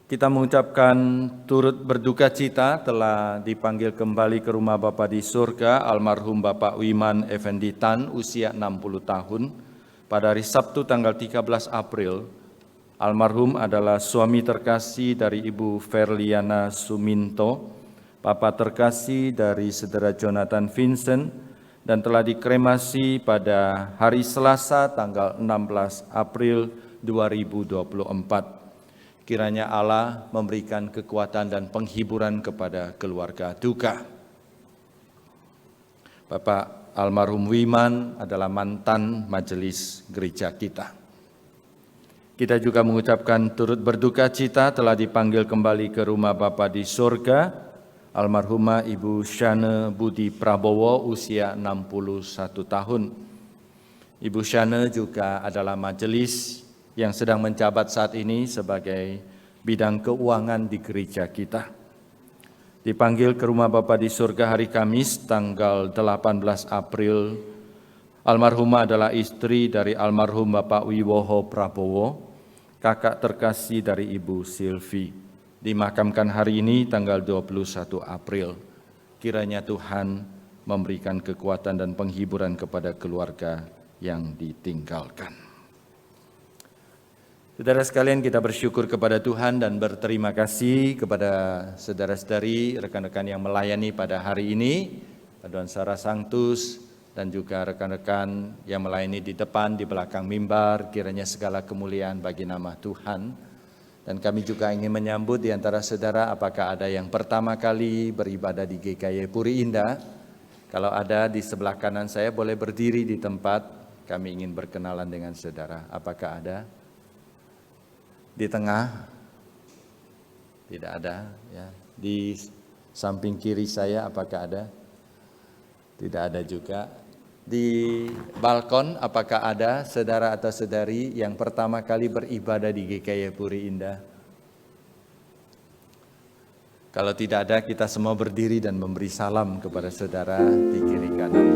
Kita mengucapkan turut berduka cita telah dipanggil kembali ke rumah Bapa di surga almarhum Bapak Wiman Effendi Tan usia 60 tahun pada hari Sabtu tanggal 13 April. Almarhum adalah suami terkasih dari Ibu Verliana Suminto, Papa terkasih dari Saudara Jonathan Vincent, dan telah dikremasi pada hari Selasa tanggal 16 April 2024. Kiranya Allah memberikan kekuatan dan penghiburan kepada keluarga duka. Bapak almarhum Wiman adalah mantan majelis gereja kita. Kita juga mengucapkan turut berduka cita telah dipanggil kembali ke rumah Bapa di surga almarhumah Ibu Shane Budi Prabowo usia 61 tahun. Ibu Shane juga adalah majelis yang sedang menjabat saat ini sebagai bidang keuangan di gereja kita. Dipanggil ke rumah Bapa di surga hari Kamis tanggal 18 April. Almarhumah adalah istri dari almarhum Bapak Wiwoho Prabowo, kakak terkasih dari Ibu Silvi. Dimakamkan hari ini tanggal 21 April. Kiranya Tuhan memberikan kekuatan dan penghiburan kepada keluarga yang ditinggalkan. Saudara sekalian, kita bersyukur kepada Tuhan dan berterima kasih kepada saudara-saudari, rekan-rekan yang melayani pada hari ini, Paduan Sara Sanctus, dan juga rekan-rekan yang melayani di depan, di belakang mimbar. Kiranya segala kemuliaan bagi nama Tuhan. Dan kami juga ingin menyambut di antara saudara, apakah ada yang pertama kali beribadah di GKY Puri Indah? Kalau ada di sebelah kanan saya, boleh berdiri di tempat. Kami ingin berkenalan dengan saudara. Apakah ada? Di tengah? Tidak ada. Ya. Di samping kiri saya, apakah ada? Tidak ada juga. Di balkon, apakah ada saudara atau saudari yang pertama kali beribadah di GKY Puri Indah? Kalau tidak ada, kita semua berdiri dan memberi salam kepada saudara di kiri kanan.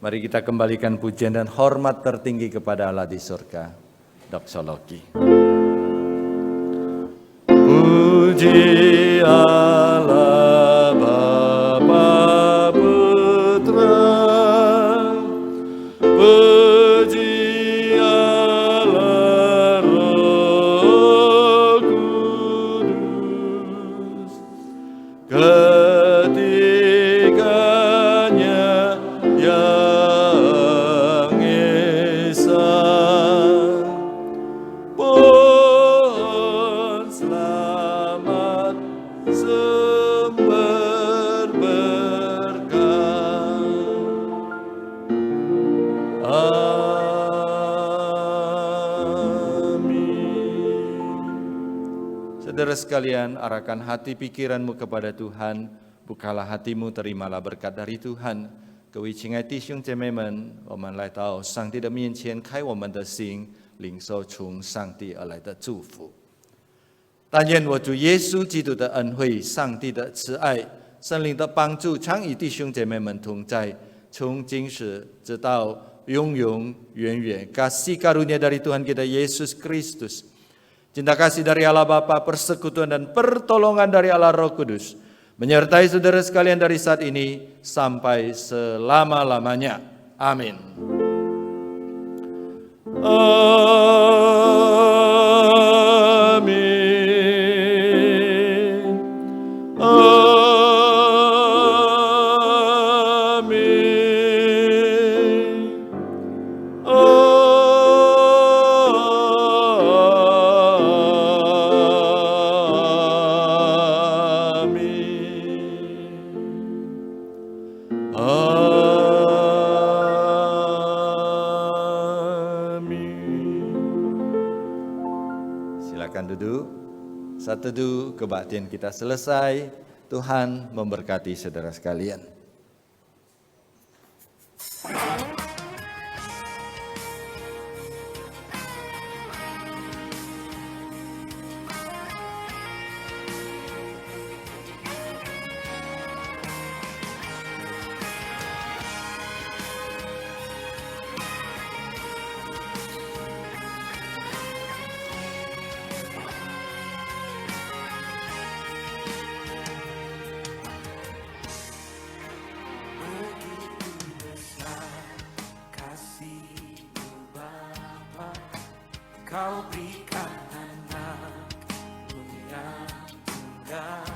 Mari kita kembalikan pujian dan hormat tertinggi kepada Allah di surga. Doksologi. Puji Allah Bapa Putra, puji Allah Roh Kudus, ketiganya yang esa. Pohon selamat sumber berkah. Amin. Saudara sekalian, arahkan hati pikiranmu kepada Tuhan, bukalah hatimu, terimalah berkat dari Tuhan. 各位亲爱弟兄姐妹们，我们来到上帝的面前，开我们的心，领受从上帝而来的祝福。但愿我主耶稣基督的恩惠、上帝的慈爱、圣灵的帮助，常与弟兄姐妹们同在，从今时直到永永远远。Kasih karunia dari Tuhan kita Yesus Kristus, cinta kasih dari Allah Bapa, persekutuan dan pertolongan dari Allah Roh Kudus, menyertai saudara sekalian dari saat ini sampai selama-lamanya. Amin. Amin. Silakan duduk. Saat teduh kebaktian kita selesai. Tuhan memberkati saudara sekalian. Kau berikan anakmu yang tunggal.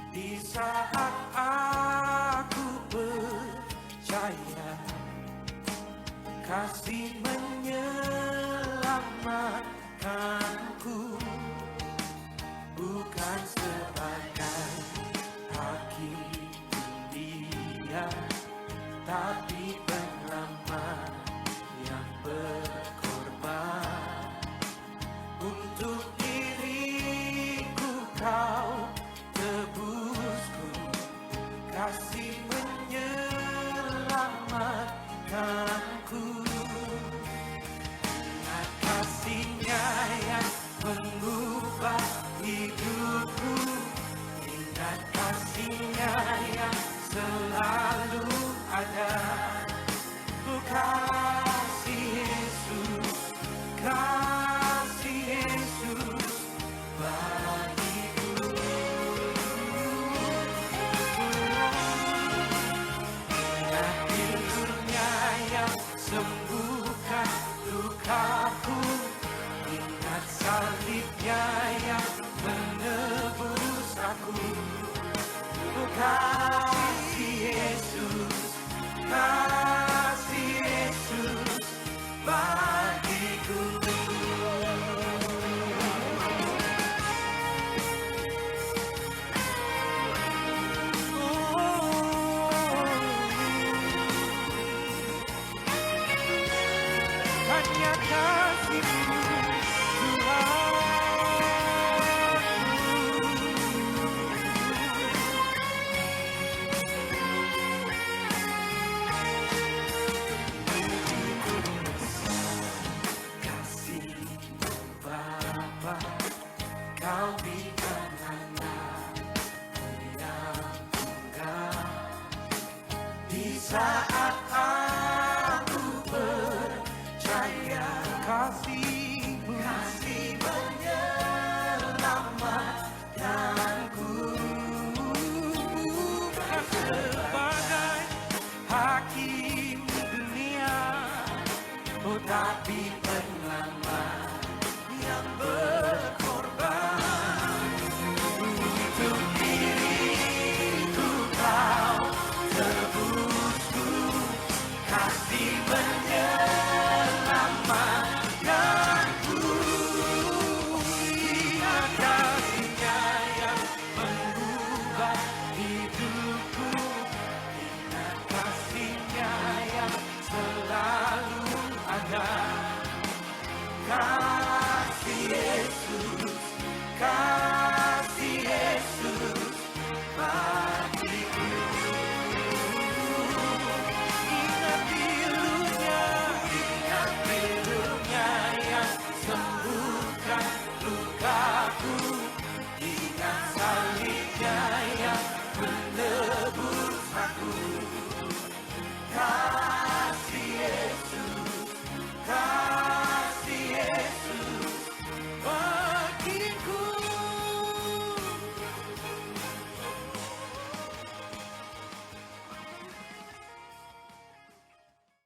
Di saat aku percaya kasih menyelamatkanku, bukan sebagai hakim dia, tapi penyelamat yang berkorban. Untuk diriku kau tebusku, kasih menyelamatkanku. Ingat kasihnya yang mengubah hidupku, ingat kasihnya yang selalu ada. Ku kasih Yesus, kasih Yesus bagiku. Ingat tidurnya yang sembuhkan lukaku, ingat salibnya yang menebus aku. Ku kasih Yesus, kasih Yesus bagiku. Hanya kasih-Mu Bapa, Kau berikan anak yang tunggal. Di saat